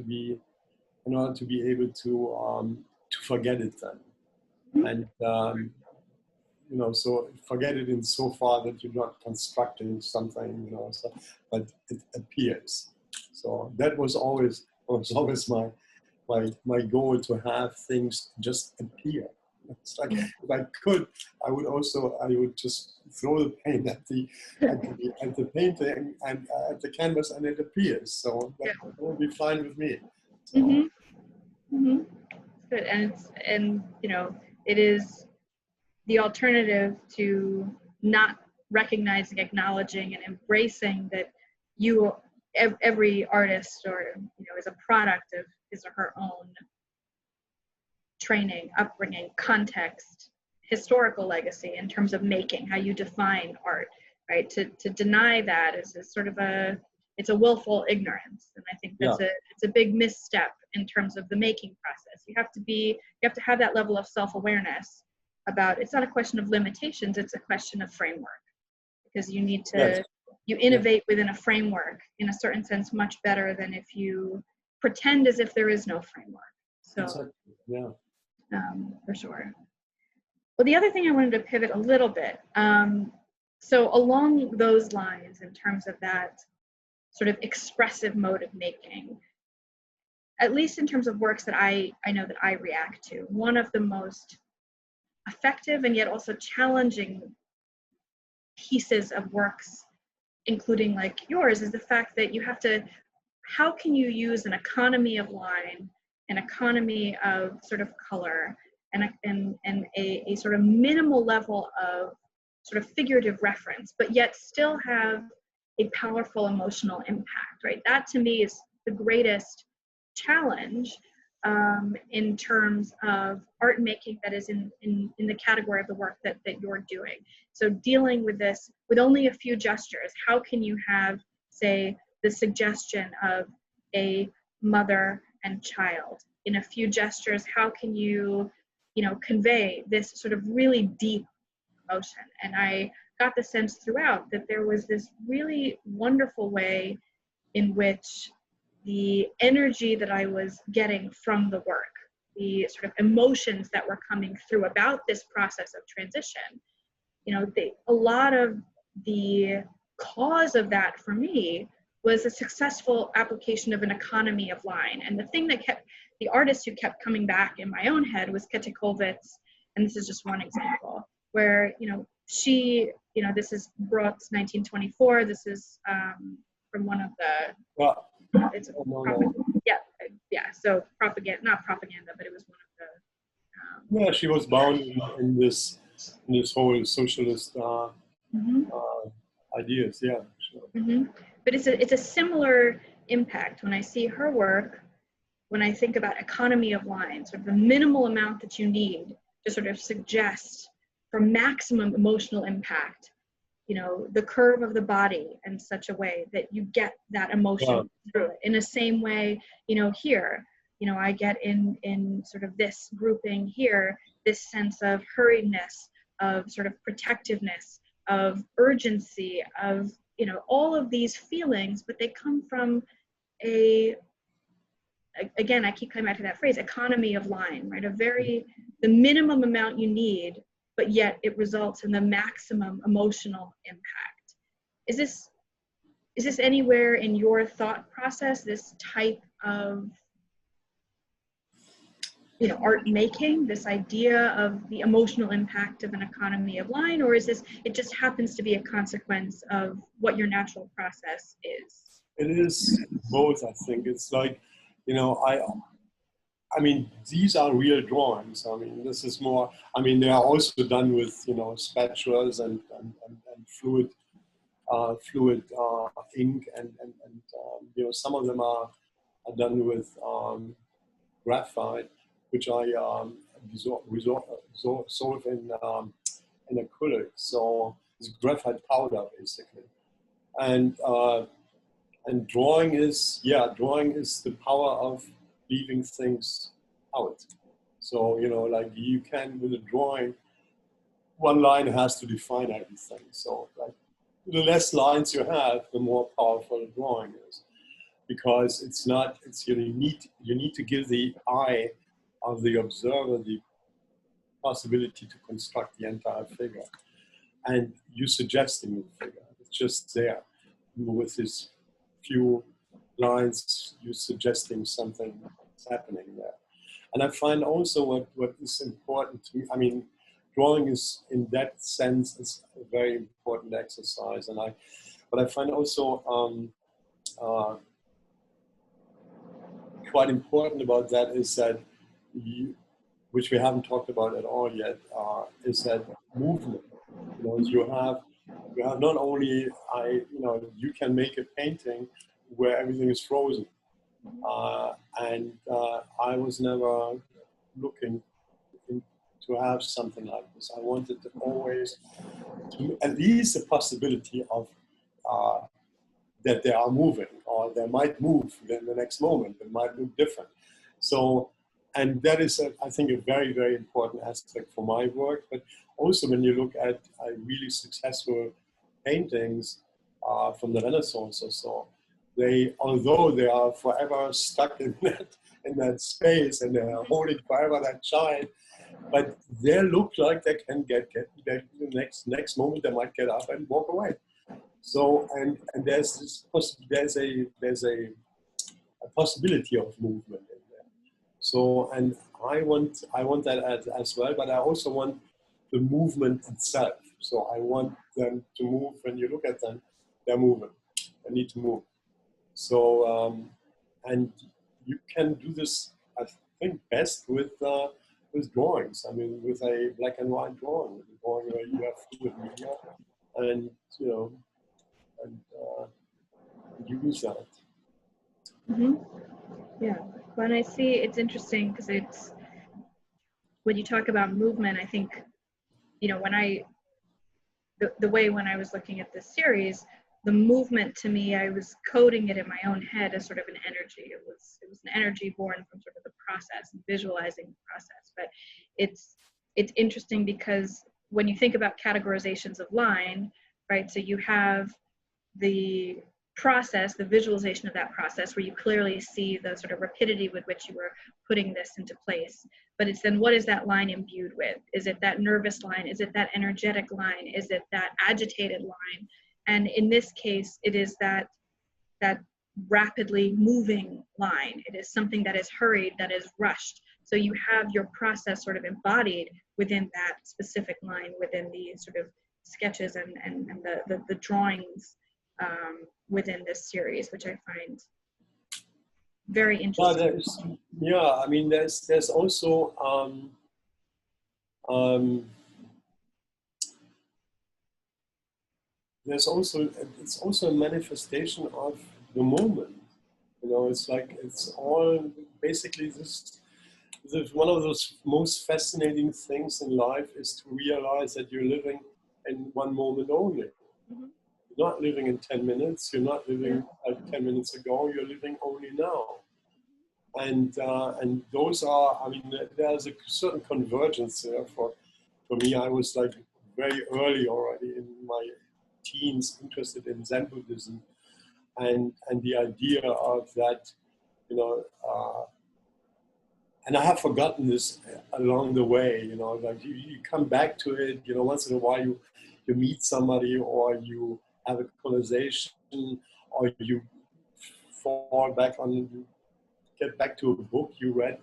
B: be able to forget it then, and you know, so forget it in so far that you're not constructing something, you know, so, but it appears. So that was always my goal, to have things just appear. It's like, if I could, I would just throw the paint at the painting and at the canvas, and it appears. So that would be fine with me. So.
A: Mm-hmm. Mm-hmm. Good, and you know, it is the alternative to not recognizing, acknowledging, and embracing that every artist, or, you know, is a product of his or her own training, upbringing, context, historical legacy in terms of making, how you define art, right? To deny that is sort of it's a willful ignorance, and I think it's a big misstep in terms of the making process. You have to have that level of self-awareness about, it's not a question of limitations, it's a question of framework, because you need to, you innovate within a framework in a certain sense much better than if you pretend as if there is no framework. So,
B: exactly.
A: For sure. Well, the other thing I wanted to pivot a little bit, so along those lines, in terms of that sort of expressive mode of making, at least in terms of works that I know that I react to, one of the most effective and yet also challenging pieces of works, including like yours, is the fact that you have to, how can you use an economy of line, an economy of sort of color, and a sort of minimal level of sort of figurative reference, but yet still have a powerful emotional impact, right? That to me is the greatest challenge in terms of art making that is in the category of the work that you're doing. So dealing with this with only a few gestures, how can you have, say, the suggestion of a mother and child in a few gestures? How can you convey this sort of really deep emotion? And I got the sense throughout that there was this really wonderful way in which the energy that I was getting from the work, the sort of emotions that were coming through about this process of transition, a lot of the cause of that for me was a successful application of an economy of line. And the thing that kept the artist who kept coming back in my own head was Berkowitz, and this is just one example where, you know, she, you know, this is Brooks, 1924. This is from one of the,
B: Well,
A: it's a
B: no.
A: yeah. So propaganda, not propaganda, but it was one of the.
B: Yeah, she was bound in this whole socialist ideas. Yeah, sure.
A: But it's a similar impact when I see her work. When I think about economy of line, sort of the minimal amount that you need to sort of suggest for maximum emotional impact, you know, the curve of the body in such a way that you get that emotion through it. In the same way, you know, here, you know, I get in sort of this grouping here, this sense of hurriedness, of sort of protectiveness, of urgency, of, you know, all of these feelings, but they come from again, I keep coming back to that phrase, economy of line, right? The minimum amount you need, but yet it results in the maximum emotional impact. Is this anywhere in your thought process, this type of, you know, art making, this idea of the emotional impact of an economy of line, or is this, it just happens to be a consequence of what your natural process is?
B: It is both, I think. It's like, you know, I mean, these are real drawings. I mean, this is more, I mean, they are also done with, you know, spatulas and fluid ink and you know, some of them are done with graphite, which I dissolve in acrylic. So it's graphite powder basically. And drawing is the power of leaving things out. So, you know, like you can, with a drawing, one line has to define everything. So like the less lines you have, the more powerful a drawing is. Because you need to give the eye of the observer the possibility to construct the entire figure. And you suggesting the figure. It's just there. With this few lines, you're suggesting something that's happening there. And I find also what is important to me, I mean, drawing is, in that sense, is a very important exercise. And what I find also quite important about that is that, which we haven't talked about at all yet, is that movement. You know, you have not only, you know, you can make a painting where everything is frozen. And I was never looking to have something like this. I wanted to always, at least the possibility of that they are moving, or they might move in the next moment, they might look different. So, and that is, I think, a very, very important aspect for my work. But also when you look at really successful paintings from the Renaissance or so, although they are forever stuck in that space and they are holding forever that child, but they look like they can get the next moment they might get up and walk away. So and there's a possibility of movement in there. So, and I want that as well, but I also want the movement itself. So I want them to move. When you look at them, they're moving. They need to move. So, and you can do this, I think, best with drawings. I mean, with a black and white drawing, with a drawing where you have fluid media, and you know, and use that.
A: Mm-hmm. Yeah, when I see, it's interesting because when you talk about movement, I think, you know, the way when I was looking at this series, the movement to me, I was coding it in my own head as sort of an energy. It was an energy born from sort of the process and visualizing the process. But it's interesting because when you think about categorizations of line, right? So you have the process, the visualization of that process, where you clearly see the sort of rapidity with which you were putting this into place. But it's then, what is that line imbued with? Is it that nervous line? Is it that energetic line? Is it that agitated line? And in this case, it is that rapidly moving line. It is something that is hurried, that is rushed. So you have your process sort of embodied within that specific line, within the sort of sketches and the drawings within this series, which I find very interesting.
B: I mean, there's also it's also a manifestation of the moment. You know, it's like it's all basically this one of those most fascinating things in life is to realize that you're living in one moment only.
A: Mhm.
B: You're not living in 10 minutes. You're not living like 10 minutes ago. You're living only now. And those are, I mean, there's a certain convergence there for me. I was like very early already in my teens interested in Zen Buddhism and the idea of that, you know, and I have forgotten this along the way, you know, like you come back to it, you know, once in a while you meet somebody or you have a conversation or you fall back on, you get back to a book you read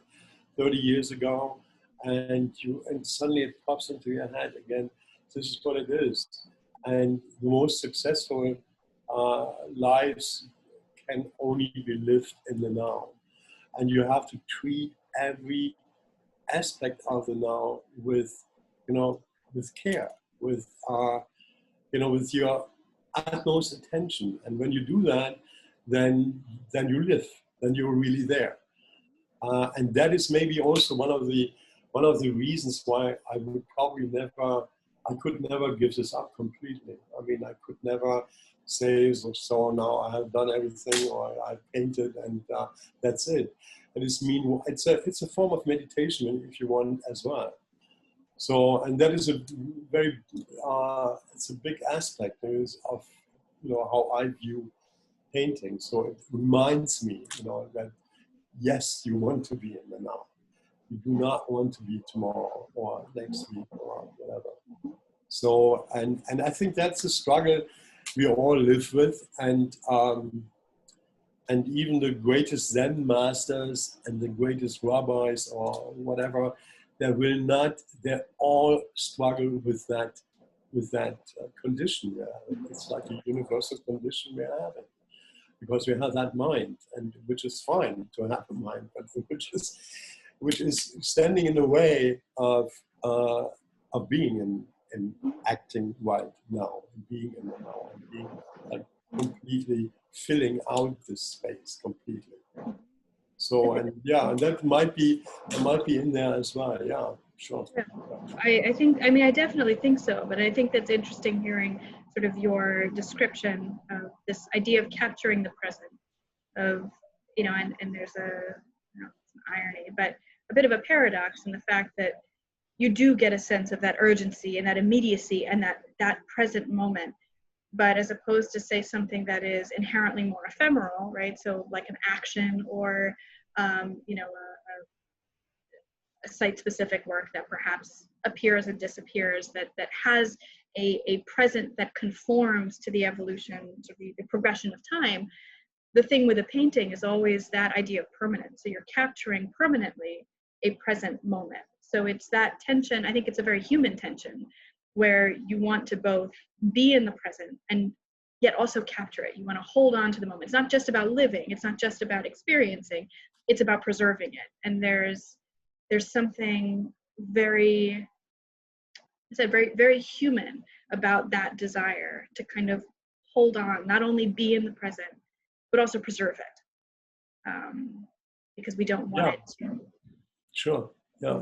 B: 30 years ago and suddenly it pops into your head again. This is what it is. And the most successful lives can only be lived in the now. And you have to treat every aspect of the now with, you know, with care, with, you know, with your utmost attention. And when you do that, then you live, then you're really there. And that is maybe also one of the reasons why I could never give this up completely. I mean, I could never say, so now I have done everything, or I painted, and that's it. And it's a form of meditation, if you want, as well. So, and that is a very, it's a big aspect of, you know, how I view painting. So it reminds me, you know, that yes, you want to be in the now. You do not want to be tomorrow or next week or whatever. So, and I think that's a struggle we all live with, and even the greatest Zen masters and the greatest rabbis or whatever, they all struggle with that condition. It's like a universal condition we're having, because we have that mind, and which is fine to have a mind, but which is standing in the way of being in acting right now, being in the now, and being like completely filling out this space completely. So, and that might be in there as well. Yeah, sure.
A: Yeah. I think, I mean, I definitely think so, but I think that's interesting hearing sort of your description of this idea of capturing the present, of, you know, and there's it's an irony, but a bit of a paradox in the fact that you do get a sense of that urgency and that immediacy and that present moment. But as opposed to, say, something that is inherently more ephemeral, right? So like an action or, you know, a site-specific work that perhaps appears and disappears, that has a present that conforms to the evolution, to the progression of time. The thing with a painting is always that idea of permanence. So you're capturing permanently a present moment. So it's that tension, I think it's a very human tension, where you want to both be in the present and yet also capture it. You want to hold on to the moment. It's not just about living, it's not just about experiencing, it's about preserving it. And there's something very, I said, very, very human about that desire to kind of hold on, not only be in the present, but also preserve it, because we don't want it to.
B: Sure. Yeah.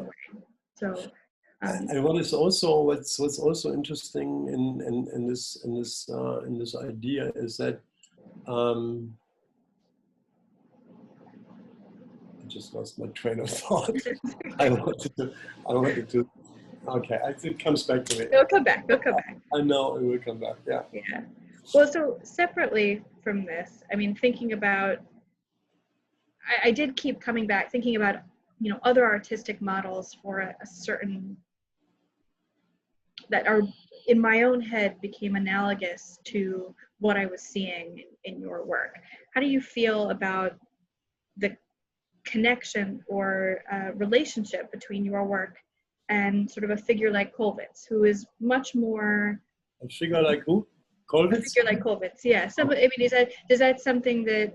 A: So.
B: And what's also interesting in this idea is that I just lost my train of thought. I wanted to. Okay, it comes back to me.
A: It'll come back.
B: I know it will come back. Yeah.
A: Yeah. Well, so separately from this, I mean, thinking about, I did keep coming back, thinking about, you know, other artistic models for a certain, that are in my own head became analogous to what I was seeing in your work. How do you feel about the connection or relationship between your work and sort of a figure like Kollwitz, who is much more...
B: A figure like who?
A: A
B: Kollwitz?
A: figure like Kollwitz, yeah. So, I mean, is that something that,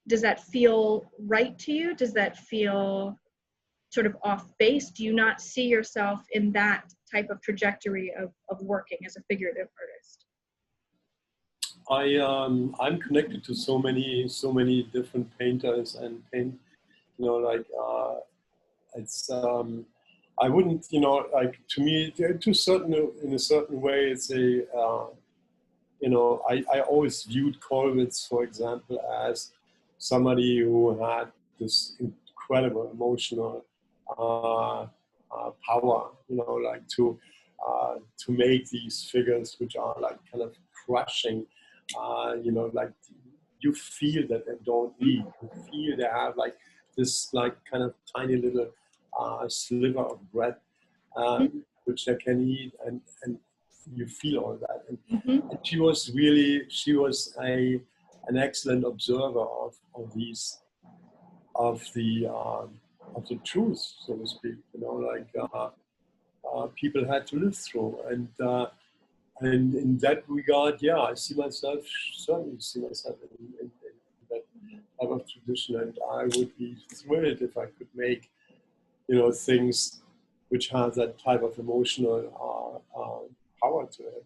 A: does that feel right to you? Does that feel sort of off base? Do you not see yourself in that type of trajectory of working as a figurative artist?
B: I'm connected to so many different painters and like it's I wouldn't, like, to me, in a certain way, it's a I always viewed Kollwitz, for example, as somebody who had this incredible emotional power, like to make these figures which are like kind of crushing, like you feel that they don't eat, you feel they have like this like kind of tiny little sliver of bread which they can eat, and you feel all that. And she was an excellent observer of the truth, so to speak. People had to live through, and in that regard, yeah, I certainly see myself in that type of tradition, and I would be thrilled if I could make things which have that type of emotional power to it.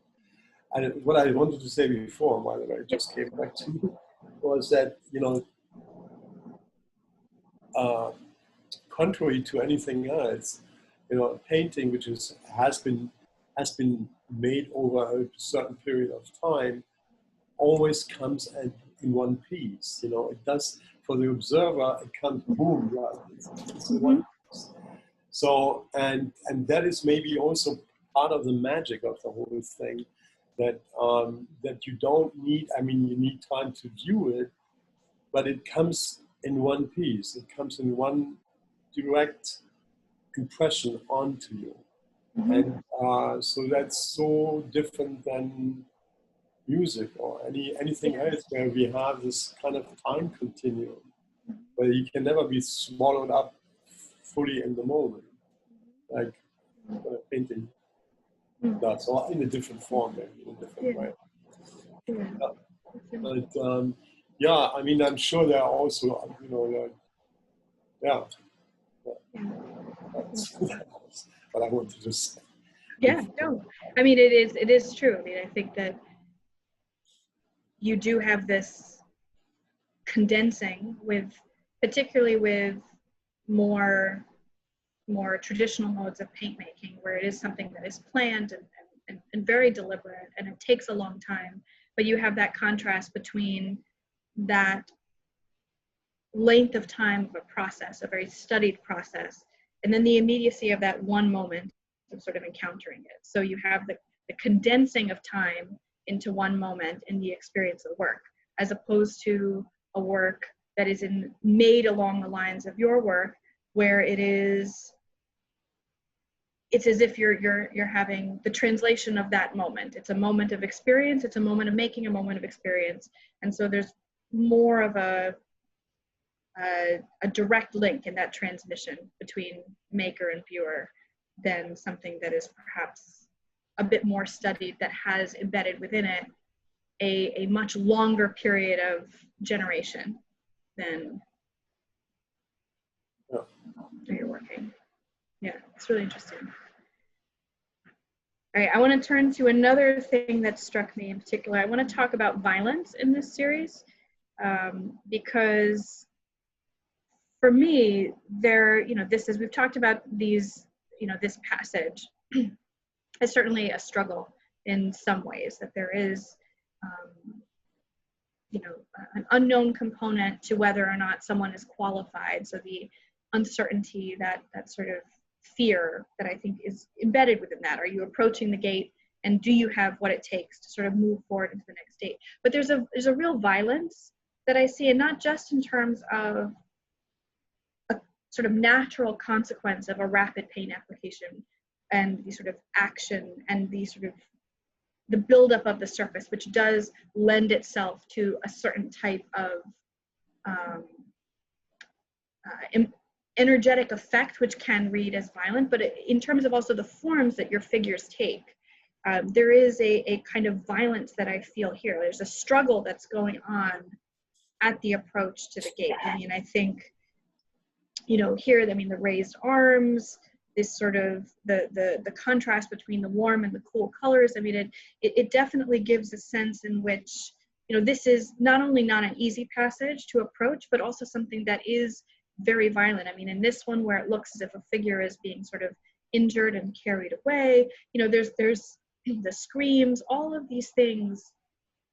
B: And what I wanted to say before, by the way, I just came back to, was that, contrary to anything else, painting which has been made over a certain period of time always comes in one piece. It does, for the observer, it comes boom, right? It's in one piece. So, and that is maybe also part of the magic of the whole thing, that you don't need, you need time to view it, but it comes in one piece. It comes in one direct impression onto you. And so that's so different than music or anything else where we have this kind of time continuum where you can never be swallowed up fully in the moment, like painting does, or in a different form, maybe in a different way. But yeah, I'm sure there are also, that's what I wanted to say.
A: Yeah, no, it is true. I think that you do have this condensing particularly with more traditional modes of paint making, where it is something that is planned and very deliberate, and it takes a long time, but you have that contrast between that length of time of a process, a very studied process, and then the immediacy of that one moment of sort of encountering it. So you have the condensing of time into one moment in the experience of work, as opposed to a work that is made along the lines of your work, where it's as if you're having the translation of that moment. It's a moment of experience. It's a moment of making a moment of experience, and so there's more of a direct link in that transmission between maker and viewer than something that is perhaps a bit more studied, that has embedded within it a much longer period of generation than you're working. Yeah, it's really interesting. All right, I want to turn to another thing that struck me in particular. I want to talk about violence in this series, because for me, this, as we've talked about these, this passage is certainly a struggle in some ways, that there is, an unknown component to whether or not someone is qualified. So the uncertainty, that sort of fear that I think is embedded within that. Are you approaching the gate, and do you have what it takes to sort of move forward into the next state? But there's a real violence that I see, and not just in terms of a sort of natural consequence of a rapid paint application. and the sort of action and the sort of the buildup of the surface, which does lend itself to a certain type of energetic effect, which can read as violent. But in terms of also the forms that your figures take, there is a kind of violence that I feel here. There's a struggle that's going on at the approach to the gate. I mean, I think, you know, here, I mean, the raised arms, this sort of the contrast between the warm and the cool colors. I mean, it definitely gives a sense in which, you know, this is not only not an easy passage to approach, but also something that is very violent. I mean, in this one where it looks as if a figure is being sort of injured and carried away, you know, there's the screams, all of these things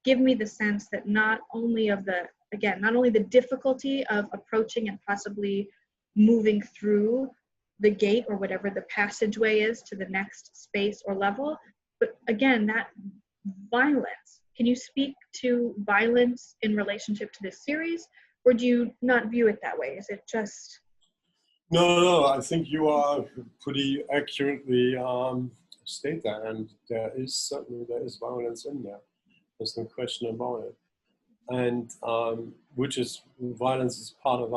A: give me the sense that not only the difficulty of approaching and possibly moving through the gate or whatever the passageway is to the next space or level, but again, that violence. Can you speak to violence in relationship to this series, or do you not view it that way? Is it just...
B: No, I think you are pretty accurately state that, and there is violence in there. There's no question about it, and which is violence is part of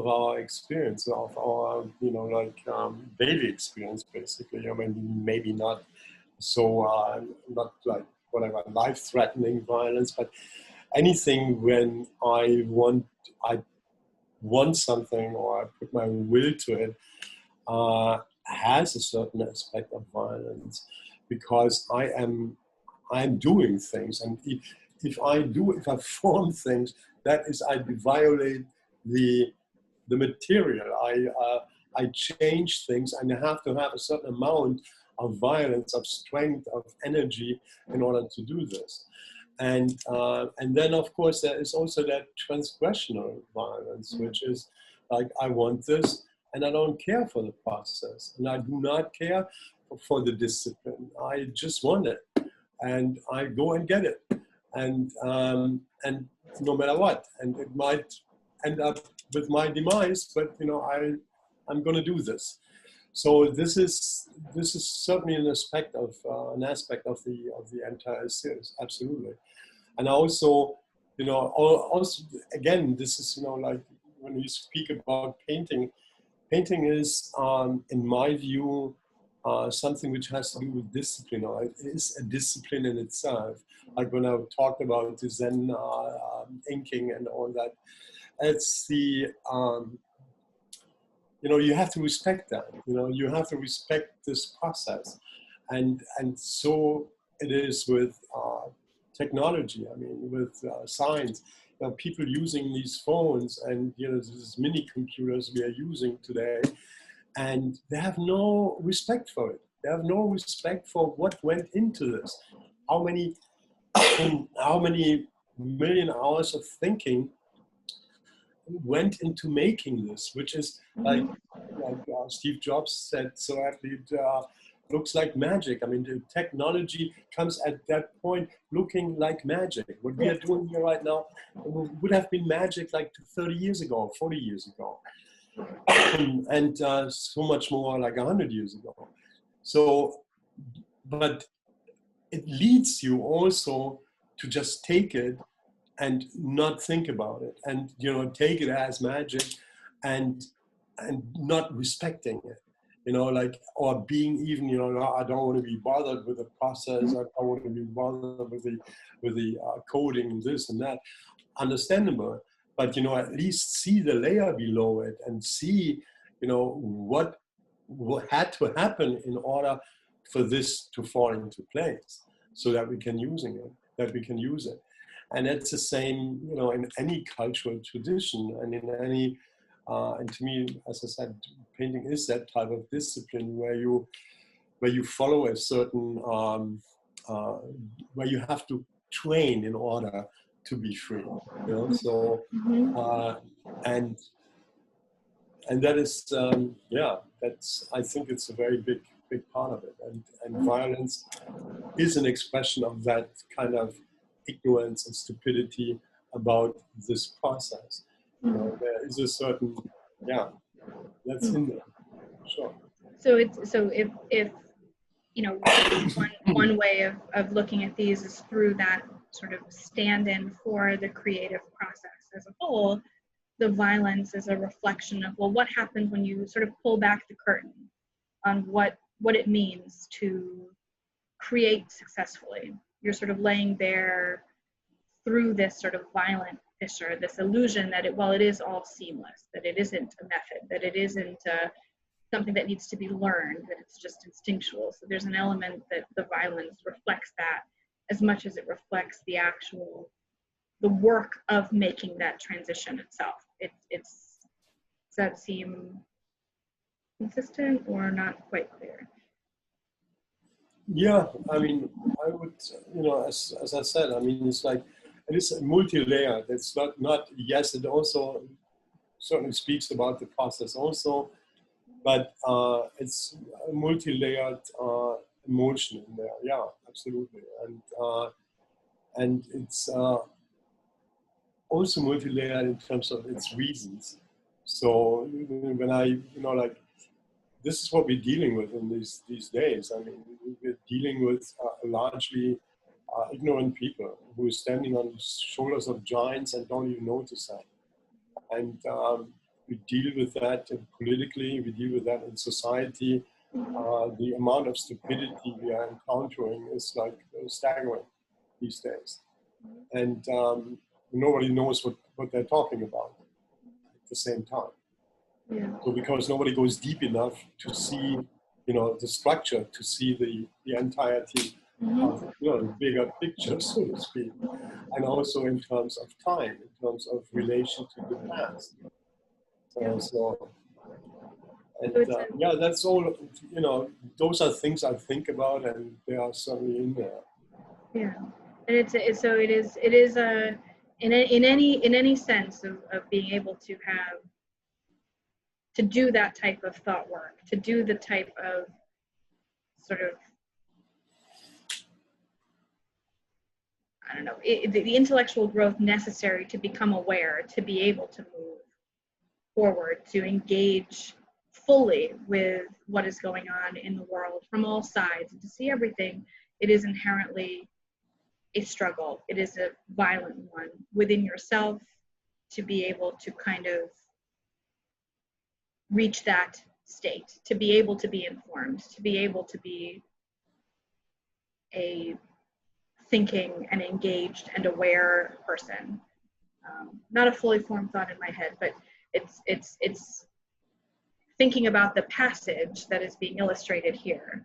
B: our experience, of our daily experience, basically. I mean, maybe not so not like whatever life-threatening violence, but anything when I want something or I put my will to it has a certain aspect of violence, because I'm doing things, and if I form things, that is, I violate the material. I change things, and I have to have a certain amount of violence, of strength, of energy in order to do this. And then, of course, there is also that transgressional violence, which is like, I want this, and I don't care for the process, and I do not care for the discipline. I just want it, and I go and get it, and no matter what, and it might end up with my demise, but you know, I'm going to do this. So this is certainly an aspect of the entire series, absolutely. And also, you know, also again, this is, you know, like when we speak about painting is, in my view, something which has to do with discipline, or it is a discipline in itself. Like when I talked about the Zen inking and all that, it's the you know, you have to respect that. You know, you have to respect this process, and so it is with technology. I mean, with science. You know, people using these phones and, you know, these mini computers we are using today, and they have no respect for it. They have no respect for what went into this. How many million hours of thinking went into making this, which is like Steve Jobs said so aptly, it looks like magic. I mean, the technology comes at that point looking like magic. What we are doing here right now would have been magic like 30 years ago, 40 years ago, and so much more like 100 years ago. So, but it leads you also to just take it and not think about it, and, you know, take it as magic, and not respecting it, you know, like, or being even, you know, I don't want to be bothered with the process, I don't want to be bothered with the coding and this and that. Understandable, but, you know, at least see the layer below it and see, you know, what had to happen in order for this to fall into place, so that we can use it. And it's the same, you know, in any cultural tradition, and in any, and to me, as I said, painting is that type of discipline where you follow a certain, where you have to train in order to be free, you know. So, and that is, I think it's a very big part of it, and violence is an expression of that kind of ignorance and stupidity about this process. You know, there is a certain, that's in there, sure.
A: So it's so if you know, one way of looking at these is through that sort of stand-in for the creative process as a whole. The violence is a reflection of, well, what happens when you sort of pull back the curtain on what it means to create successfully. You're sort of laying bare through this sort of violent fissure, this illusion that it is all seamless, that it isn't a method, that it isn't something that needs to be learned, that it's just instinctual. So there's an element that the violence reflects that as much as it reflects the work of making that transition itself. Does that seem consistent or not quite clear?
B: Yeah, I mean, I would, as I said, I mean, it's like, it is multi-layered. It's not, yes, it also certainly speaks about the process also, but it's a multi-layered emotion in there. Yeah, absolutely. And it's also multi-layered in terms of its reasons. So when I, like, this is what we're dealing with in these days. I mean, we're dealing with largely ignorant people who are standing on the shoulders of giants and don't even notice that. And we deal with that politically, we deal with that in society. The amount of stupidity we are encountering is like staggering these days. And nobody knows what they're talking about at the same time.
A: Yeah.
B: So because nobody goes deep enough to see, the structure, to see the entirety of, the bigger picture, so to speak, and also in terms of time, in terms of relation to the past. Yeah, that's all. Those are things I think about, and they are certainly in there.
A: Yeah, and it is a in any sense of being able to do that type of thought work, to do the type of sort of, I don't know, the intellectual growth necessary to become aware, to be able to move forward, to engage fully with what is going on in the world from all sides, and to see everything. It is inherently a struggle. It is a violent one within yourself, to be able to kind of reach that state, to be able to be informed, to be able to be a thinking and engaged and aware person. Not a fully formed thought in my head, but it's thinking about the passage that is being illustrated here.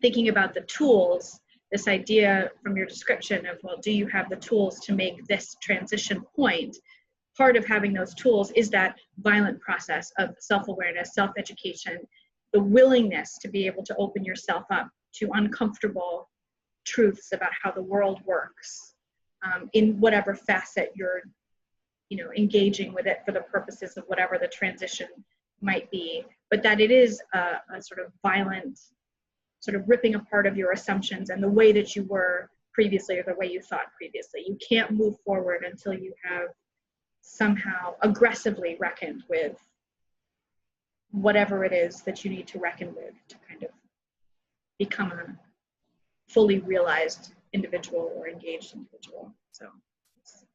A: Thinking about the tools, this idea from your description of, well, do you have the tools to make this transition point? Part of having those tools is that violent process of self-awareness, self-education, the willingness to be able to open yourself up to uncomfortable truths about how the world works, in whatever facet you're, engaging with it for the purposes of whatever the transition might be. But that it is a sort of violent, sort of ripping apart of your assumptions and the way that you were previously or the way you thought previously. You can't move forward until you have somehow aggressively reckoned with whatever it is that you need to reckon with to kind of become a fully realized individual or engaged individual. So it's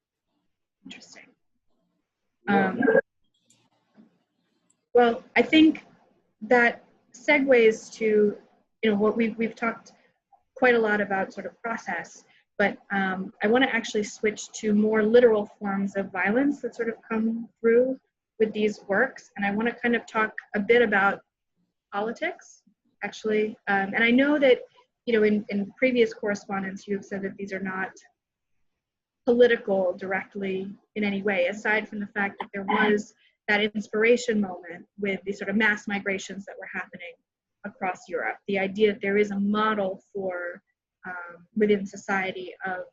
A: interesting. Well, I think that segues to, what we've talked quite a lot about sort of process, but I want to actually switch to more literal forms of violence that sort of come through with these works. And I want to kind of talk a bit about politics, actually. And I know that, in previous correspondence, you have said that these are not political directly in any way, aside from the fact that there was that inspiration moment with the sort of mass migrations that were happening across Europe. The idea that there is a model for within society of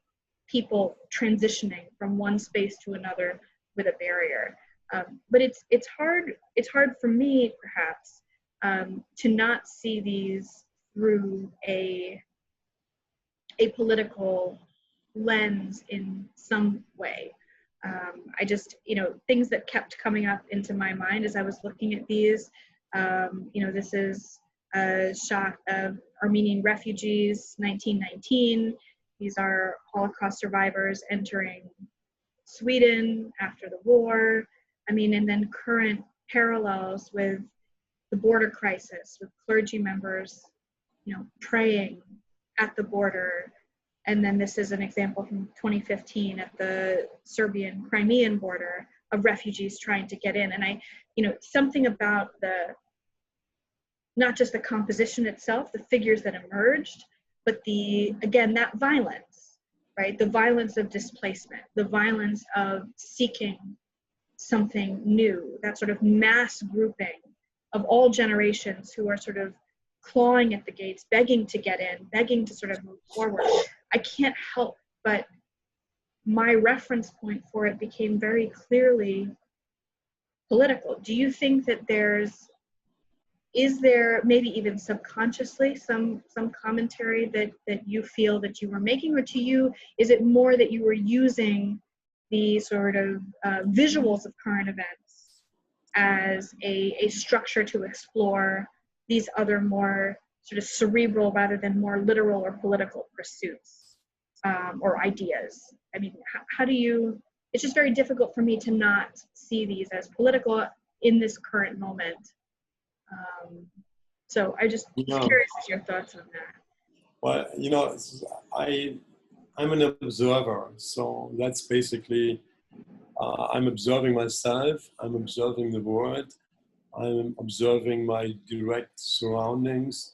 A: people transitioning from one space to another with a barrier. But it's hard for me, perhaps, to not see these through a political lens in some way. I just, things that kept coming up into my mind as I was looking at these This is a shot of Armenian refugees, 1919. These are Holocaust survivors entering Sweden after the war. And then current parallels with the border crisis, with clergy members, praying at the border. And then this is an example from 2015 at the Serbian-Crimean border of refugees trying to get in. And something about not just the composition itself, the figures that emerged, but that violence, right? The violence of displacement, the violence of seeking something new, that sort of mass grouping of all generations who are sort of clawing at the gates, begging to get in, begging to sort of move forward. I can't help but my reference point for it became very clearly political. Do you think that is there maybe even subconsciously some commentary that you feel that you were making, or to you, is it more that you were using the sort of visuals of current events as a structure to explore these other more sort of cerebral rather than more literal or political pursuits or ideas? How do you, it's just very difficult for me to not see these as political in this current moment. So I just curious as your thoughts on that.
B: Well, I'm an observer, so that's basically I'm observing myself, I'm observing the world, I'm observing my direct surroundings,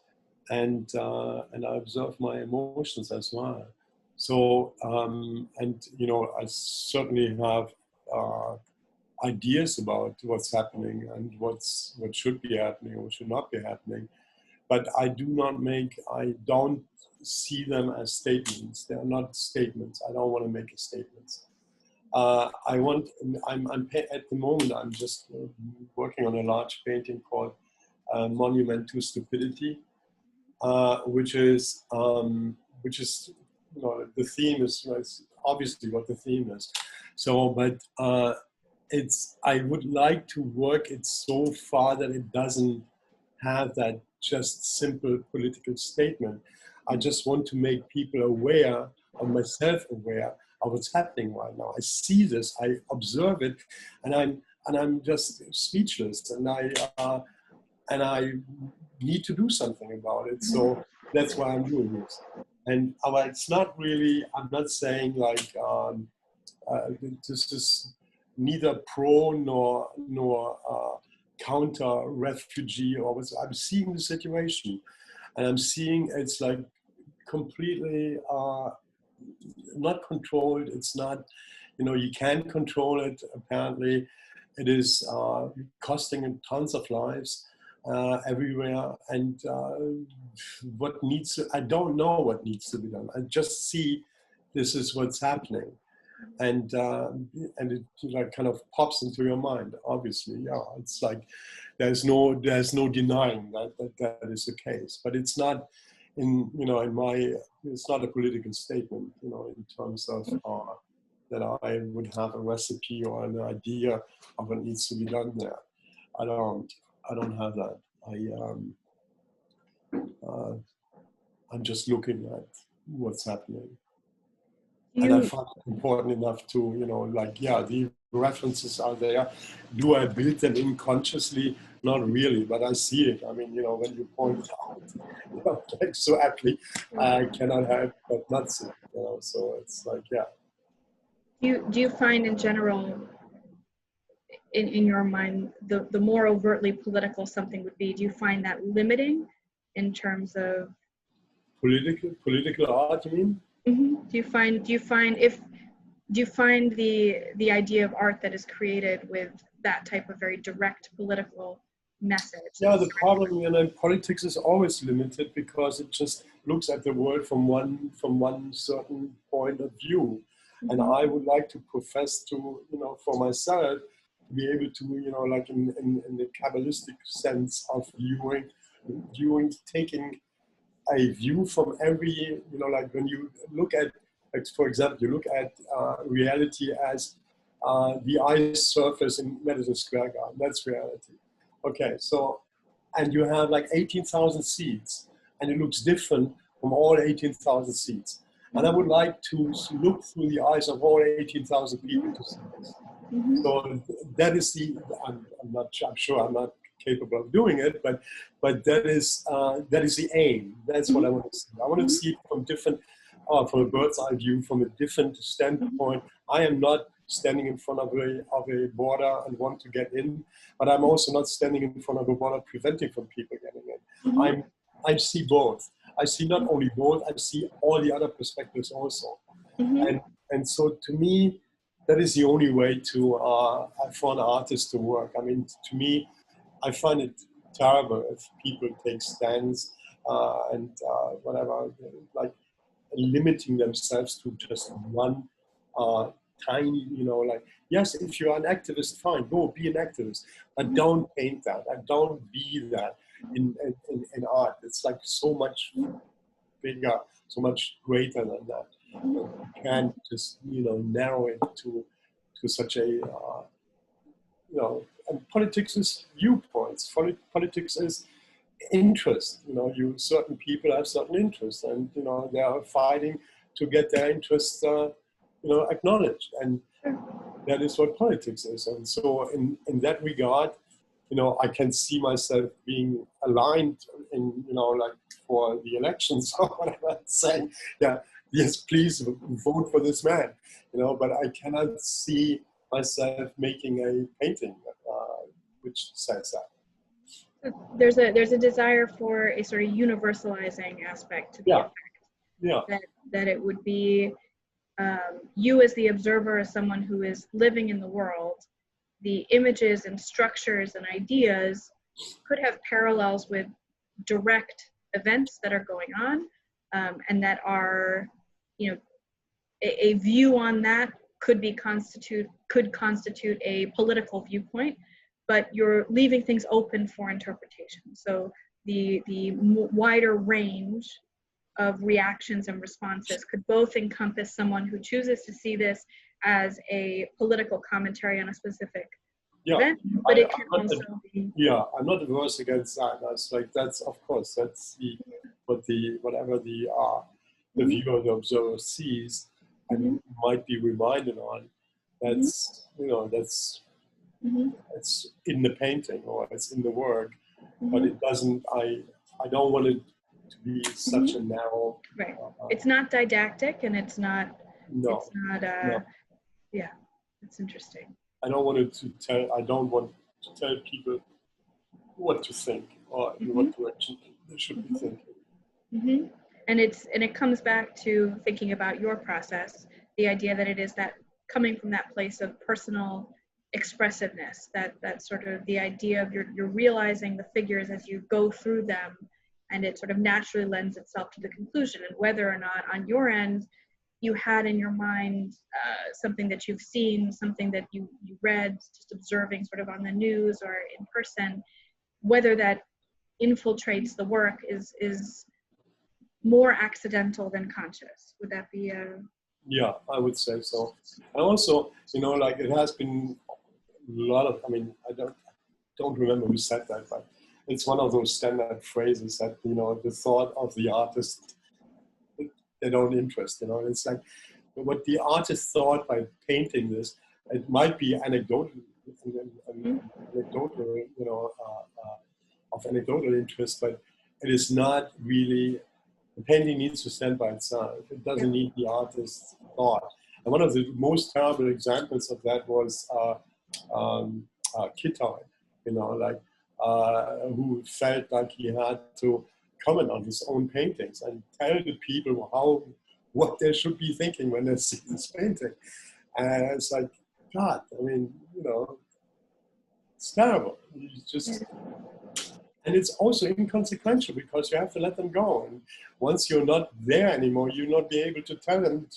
B: and I observe my emotions as well. So I certainly have ideas about what's happening and what should be happening or what should not be happening, but I don't see them as statements. They are not statements. I don't want to make statements. At the moment, I'm just working on a large painting called Monument to Stupidity, which is the theme is obviously what the theme is. So, but I would like to work it so far that it doesn't have that just simple political statement. I just want to make people aware, or myself aware, of what's happening right now. I see this, I observe it, and I'm just speechless, and I need to do something about it. So that's why I'm doing this. And it's not really, I'm not saying like this is neither pro nor counter refugee or what's. I'm seeing the situation, and I'm seeing it's like completely not controlled. It's not, you can't control it. Apparently, it is costing tons of lives everywhere. And I don't know what needs to be done. I just see this is what's happening. And it like kind of pops into your mind. Obviously, yeah, it's like there's no denying that is the case. But it's not it's not a political statement, in terms of that I would have a recipe or an idea of what needs to be done there. I don't have that. I'm just looking at what's happening. And I find it important enough to, the references are there. Do I build them in consciously? Not really, but I see it. When you point it out, like so aptly, I cannot help but not see it, so it's like, yeah.
A: Do you find in general, in your mind, the more overtly political something would be, do you find that limiting in terms of
B: political art, you mean?
A: Mm-hmm. Do you find the idea of art that is created with that type of very direct political message?
B: Yeah, the problem in politics is always limited because it just looks at the world from one certain point of view. Mm-hmm. And I would like to profess to, for myself, to be able to, like in the Kabbalistic sense of viewing, taking a view from every, like when you look at, for example, you look at reality as the ice surface in Madison Square Garden. That's reality. Okay, so and you have like 18,000 seats, and it looks different from all 18,000 seats. And I would like to look through the eyes of all 18,000 people to see this. So that is I'm sure I'm not capable of doing it, but that is the aim. That's what I want to see. I want to see it from different, from a bird's eye view, from a different standpoint. I am not standing in front of a border and want to get in, but I'm also not standing in front of a border preventing from people getting in. I see both. I see not only both, I see all the other perspectives also. And so to me, that is the only way to for an artist to work. I mean, to me, I find it terrible if people take stands and whatever, like limiting themselves to just one tiny, like, yes, if you're an activist, fine, go be an activist, but don't paint that, and don't be that in art. It's like so much bigger, so much greater than that. You can't just, narrow it to such a, and politics is viewpoints. Politics is interest. Certain people have certain interests, and they are fighting to get their interests, acknowledged, and that is what politics is. And so, in that regard, I can see myself being aligned in, like for the elections or whatever, saying, yeah, yes, please vote for this man, but I cannot see myself making a painting which says that.
A: There's a desire for a sort of universalizing aspect to the effect.
B: Yeah.
A: That it would be you as the observer, as someone who is living in the world, the images and structures and ideas could have parallels with direct events that are going on, and that are, a view on that could constitute a political viewpoint, but you're leaving things open for interpretation. So the wider range of reactions and responses could both encompass someone who chooses to see this as a political commentary on a specific event, but it can also be.
B: Yeah, I'm not averse against that. That's like, that's, of course, that's whatever the viewer, the observer sees and might be reminded on. That's that's it's in the painting or it's in the work, but it doesn't. I don't want it to be such a narrow.
A: Right. It's not didactic, and it's not.
B: No.
A: It's not.
B: No.
A: Yeah, it's interesting.
B: I don't want to tell people what to think or in what direction they should be thinking.
A: And it comes back to thinking about your process, the idea that it is that coming from that place of personal expressiveness, that sort of the idea of you're realizing the figures as you go through them, and it sort of naturally lends itself to the conclusion. And whether or not on your end you had in your mind something that you've seen, something that you read, just observing sort of on the news or in person, whether that infiltrates the work is more accidental than conscious. Would that be a...
B: Yeah, I would say so. And also, like it has been a lot of, I don't remember who said that, but it's one of those standard phrases that, the thought of the artist, their own interest, it's like what the artist thought by painting this. It might be anecdotal, of anecdotal interest, but it is not really. The painting needs to stand by itself. It doesn't need the artist's thought. And one of the most terrible examples of that was Kittai, who felt like he had to comment on his own paintings and tell the people what they should be thinking when they see this painting. And it's like, God, it's terrible. It's just, and it's also inconsequential because you have to let them go. And once you're not there anymore, you'll not be able to tell them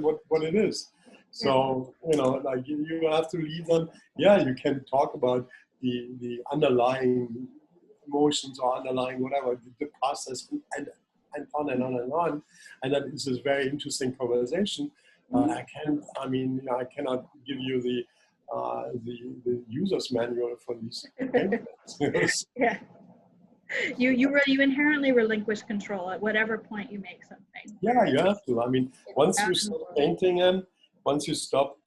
B: what it is. So, like you have to leave them. Yeah, you can talk about the underlying emotions or underlying whatever, the process, and on and on and on. And that is a very interesting conversation. I cannot give you the user's manual for these paintings.
A: You inherently relinquish control at whatever point you make something.
B: Yeah, you have to. I mean, once
A: Out
B: you
A: in the
B: stop
A: world.
B: painting them, once you stop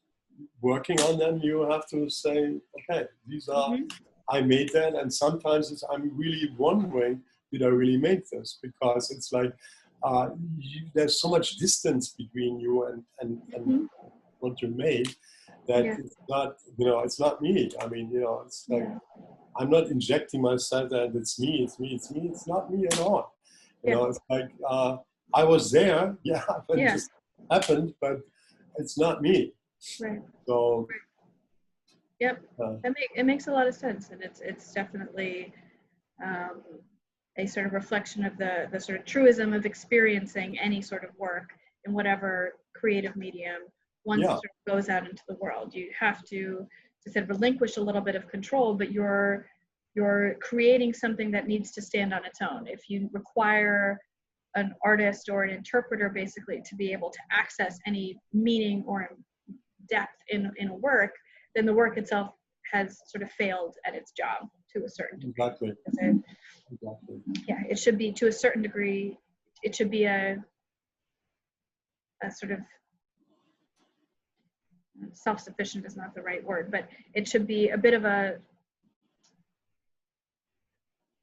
B: working on them, you have to say, okay, these are,
A: Mhm.
B: I made that. And sometimes I'm really wondering, did I really make this? Because it's like, there's so much distance between you and
A: Mhm.
B: what you made that
A: Yeah.
B: it's not, it's not me. I mean, it's like,
A: Yeah.
B: I'm not injecting myself that it's me, it's me, it's me. It's not me at all.
A: Yeah.
B: It's like, I was there, yeah, it
A: Yeah.
B: just happened, but it's not me.
A: Right.
B: So,
A: Yep.
B: uh,
A: It makes a lot of sense, and it's definitely um, a sort of reflection of the sort of truism of experiencing any sort of work in whatever creative medium once it
B: yeah,
A: sort of goes out into the world. You have to sort of relinquish a little bit of control, but you're creating something that needs to stand on its own. If you require an artist or an interpreter basically to be able to access any meaning or depth in a work, then the work itself has sort of failed at its job to a certain degree.
B: exactly,
A: It,
B: exactly.
A: yeah, it should be to a certain degree, it should be a sort of self-sufficient is not the right word, but it should be a bit of a,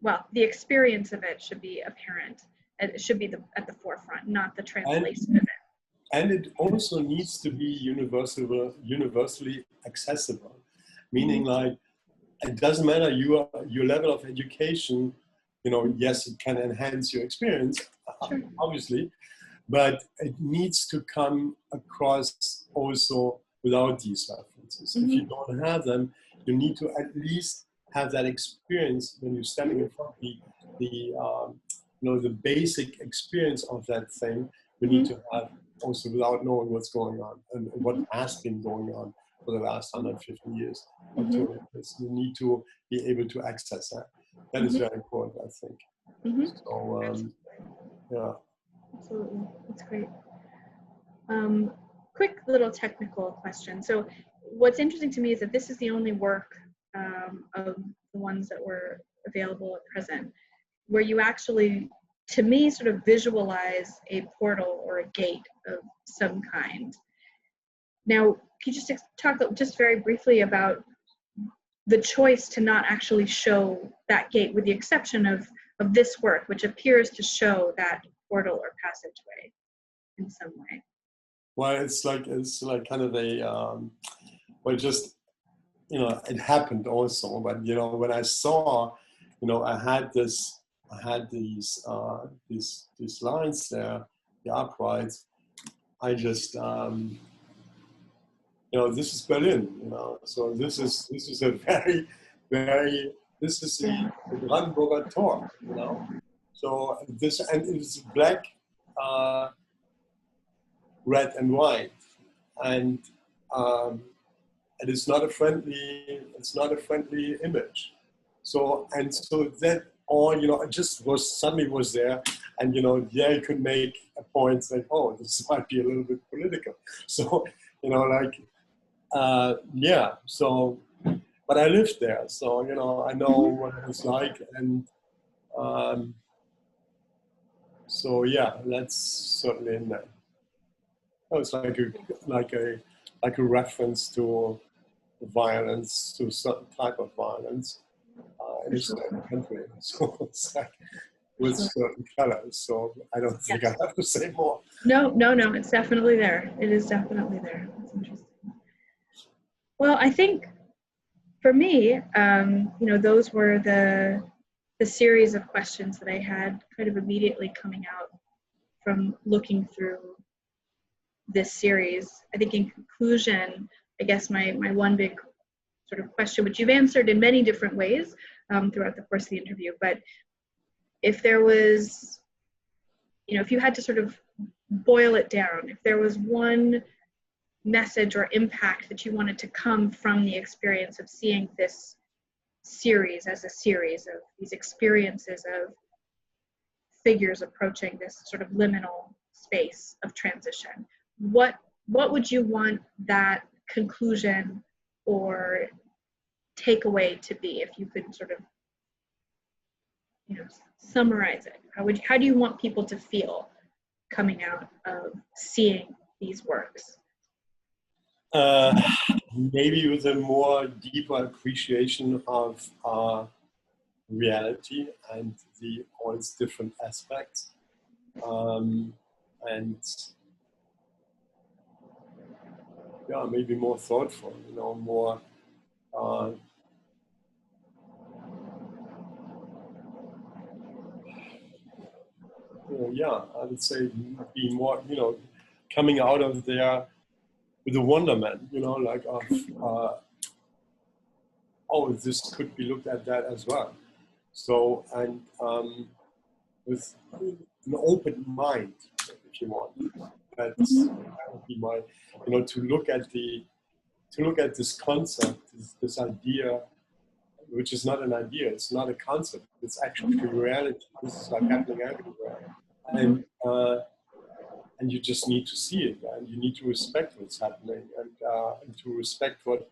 A: well, the experience of it should be apparent. It should be at the forefront, not the
B: And
A: translation of it.
B: and it also needs to be universally accessible,
A: Mm-hmm.
B: meaning like it doesn't matter your level of education. Yes, it can enhance your experience,
A: Sure.
B: obviously, but it needs to come across also without these references. If you
A: Mm-hmm.
B: don't have them, you need to at least have that experience when you're standing in front of the basic experience of that thing. You need
A: Mm-hmm.
B: to have also without knowing what's going on and what
A: Mm-hmm.
B: has been going on for the last 150 years or
A: Mm-hmm.
B: 200 years. You need to be able to access that. That is
A: Mm-hmm.
B: very important, I think.
A: Mm-hmm.
B: So,
A: Absolutely.
B: yeah.
A: Absolutely. That's great. Um, quick little technical question. So what's interesting to me is that this is the only work of the ones that were available at present where you actually, to me, sort of visualize a portal or a gate of some kind. Now, can you just talk just very briefly about the choice to not actually show that gate, with the exception of this work, which appears to show that portal or passageway in some way?
B: Well, it's like kind of a well, just it happened also. But when I saw, I had these lines there, the uprights. I just this is Berlin. So this is a very very this is
A: Yeah.
B: the Brandenburger Tor. So this and it's black, uh, red and white, and um, it's not a friendly image. So that all it just was there, and yeah, you could make a point like, oh, this might be a little bit political. So like yeah. So but I lived there, so I know
A: Mm-hmm.
B: what it was like, and um, so yeah, that's certainly in there. Oh, it's like a reference to violence, to a certain type of violence in
A: For
B: a
A: sure.
B: certain country. So it's like
A: For
B: with
A: sure.
B: certain colors. So I don't think I
A: Yes.
B: have to say more.
A: No. It's definitely there. It is definitely there. That's interesting. Well, I think for me, those were the series of questions that I had kind of immediately coming out from looking through this series. I think in conclusion, I guess my one big sort of question, which you've answered in many different ways throughout the course of the interview, but if there was, if you had to sort of boil it down, if there was one message or impact that you wanted to come from the experience of seeing this series as a series of these experiences of figures approaching this sort of liminal space of transition, what would you want that conclusion or takeaway to be, if you could sort of summarize it? How do you want people to feel coming out of seeing these works?
B: Maybe with a more deeper appreciation of reality and all its different aspects, and yeah, maybe more thoughtful, more yeah, I would say be more, coming out of there with a wonderment, like of, oh, this could be looked at that as well. So, and with an open mind, if you want. That would be my, to look at this concept, this idea, which is not an idea, it's not a concept, it's actually reality. This is like happening everywhere. And you just need to see it, and you need to respect what's happening, and to respect what,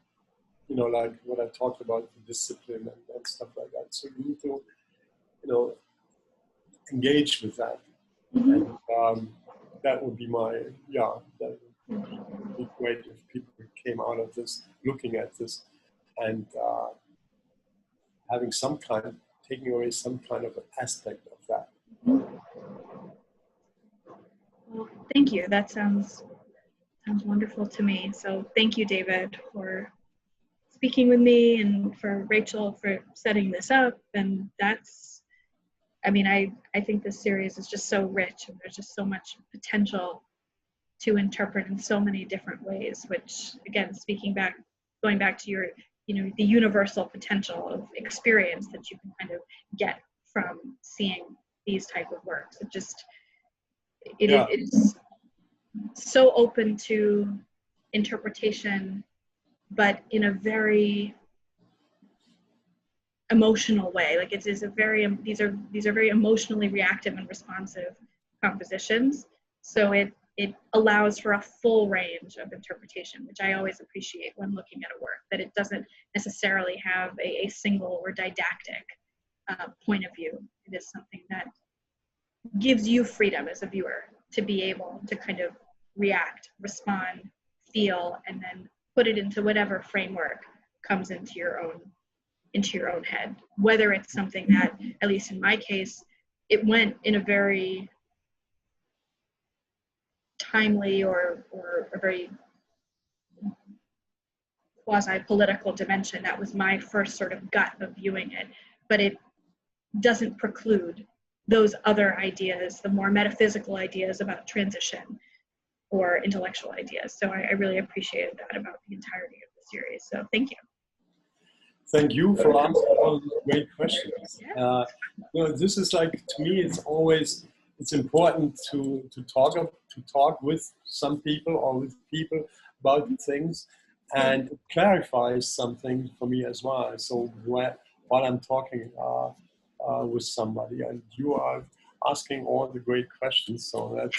B: like what I talked about, the discipline and stuff like that. So you need to, engage with that. And that would be my, that would be great if people came out of this, looking at this, and having taking away some kind of an aspect of that.
A: Well, thank you. That sounds wonderful to me. So thank you, David, for speaking with me, and for Rachel for setting this up. And that's, I think this series is just so rich, and there's just so much potential to interpret in so many different ways, which, again, going back to your, the universal potential of experience that you can kind of get from seeing these type of works. It's so open to interpretation, but in a very emotional way. Like these are very emotionally reactive and responsive compositions. So it allows for a full range of interpretation, which I always appreciate when looking at a work, that it doesn't necessarily have a single or didactic point of view. It is something that gives you freedom as a viewer to be able to kind of react, respond, feel, and then put it into whatever framework comes into your own head. Whether it's something that, at least in my case, it went in a very timely or a very quasi-political dimension. That was my first sort of gut of viewing it, but it doesn't preclude those other ideas, the more metaphysical ideas about transition or intellectual ideas. So I really appreciated that about the entirety of the series. So thank you.
B: Thank you for asking all these great questions. This is like, to me, it's important to talk with some people or with people about things, and it clarifies something for me as well. So while I'm talking with somebody, and you are asking all the great questions, so that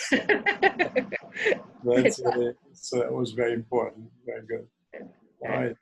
B: was very important. Very good. All right.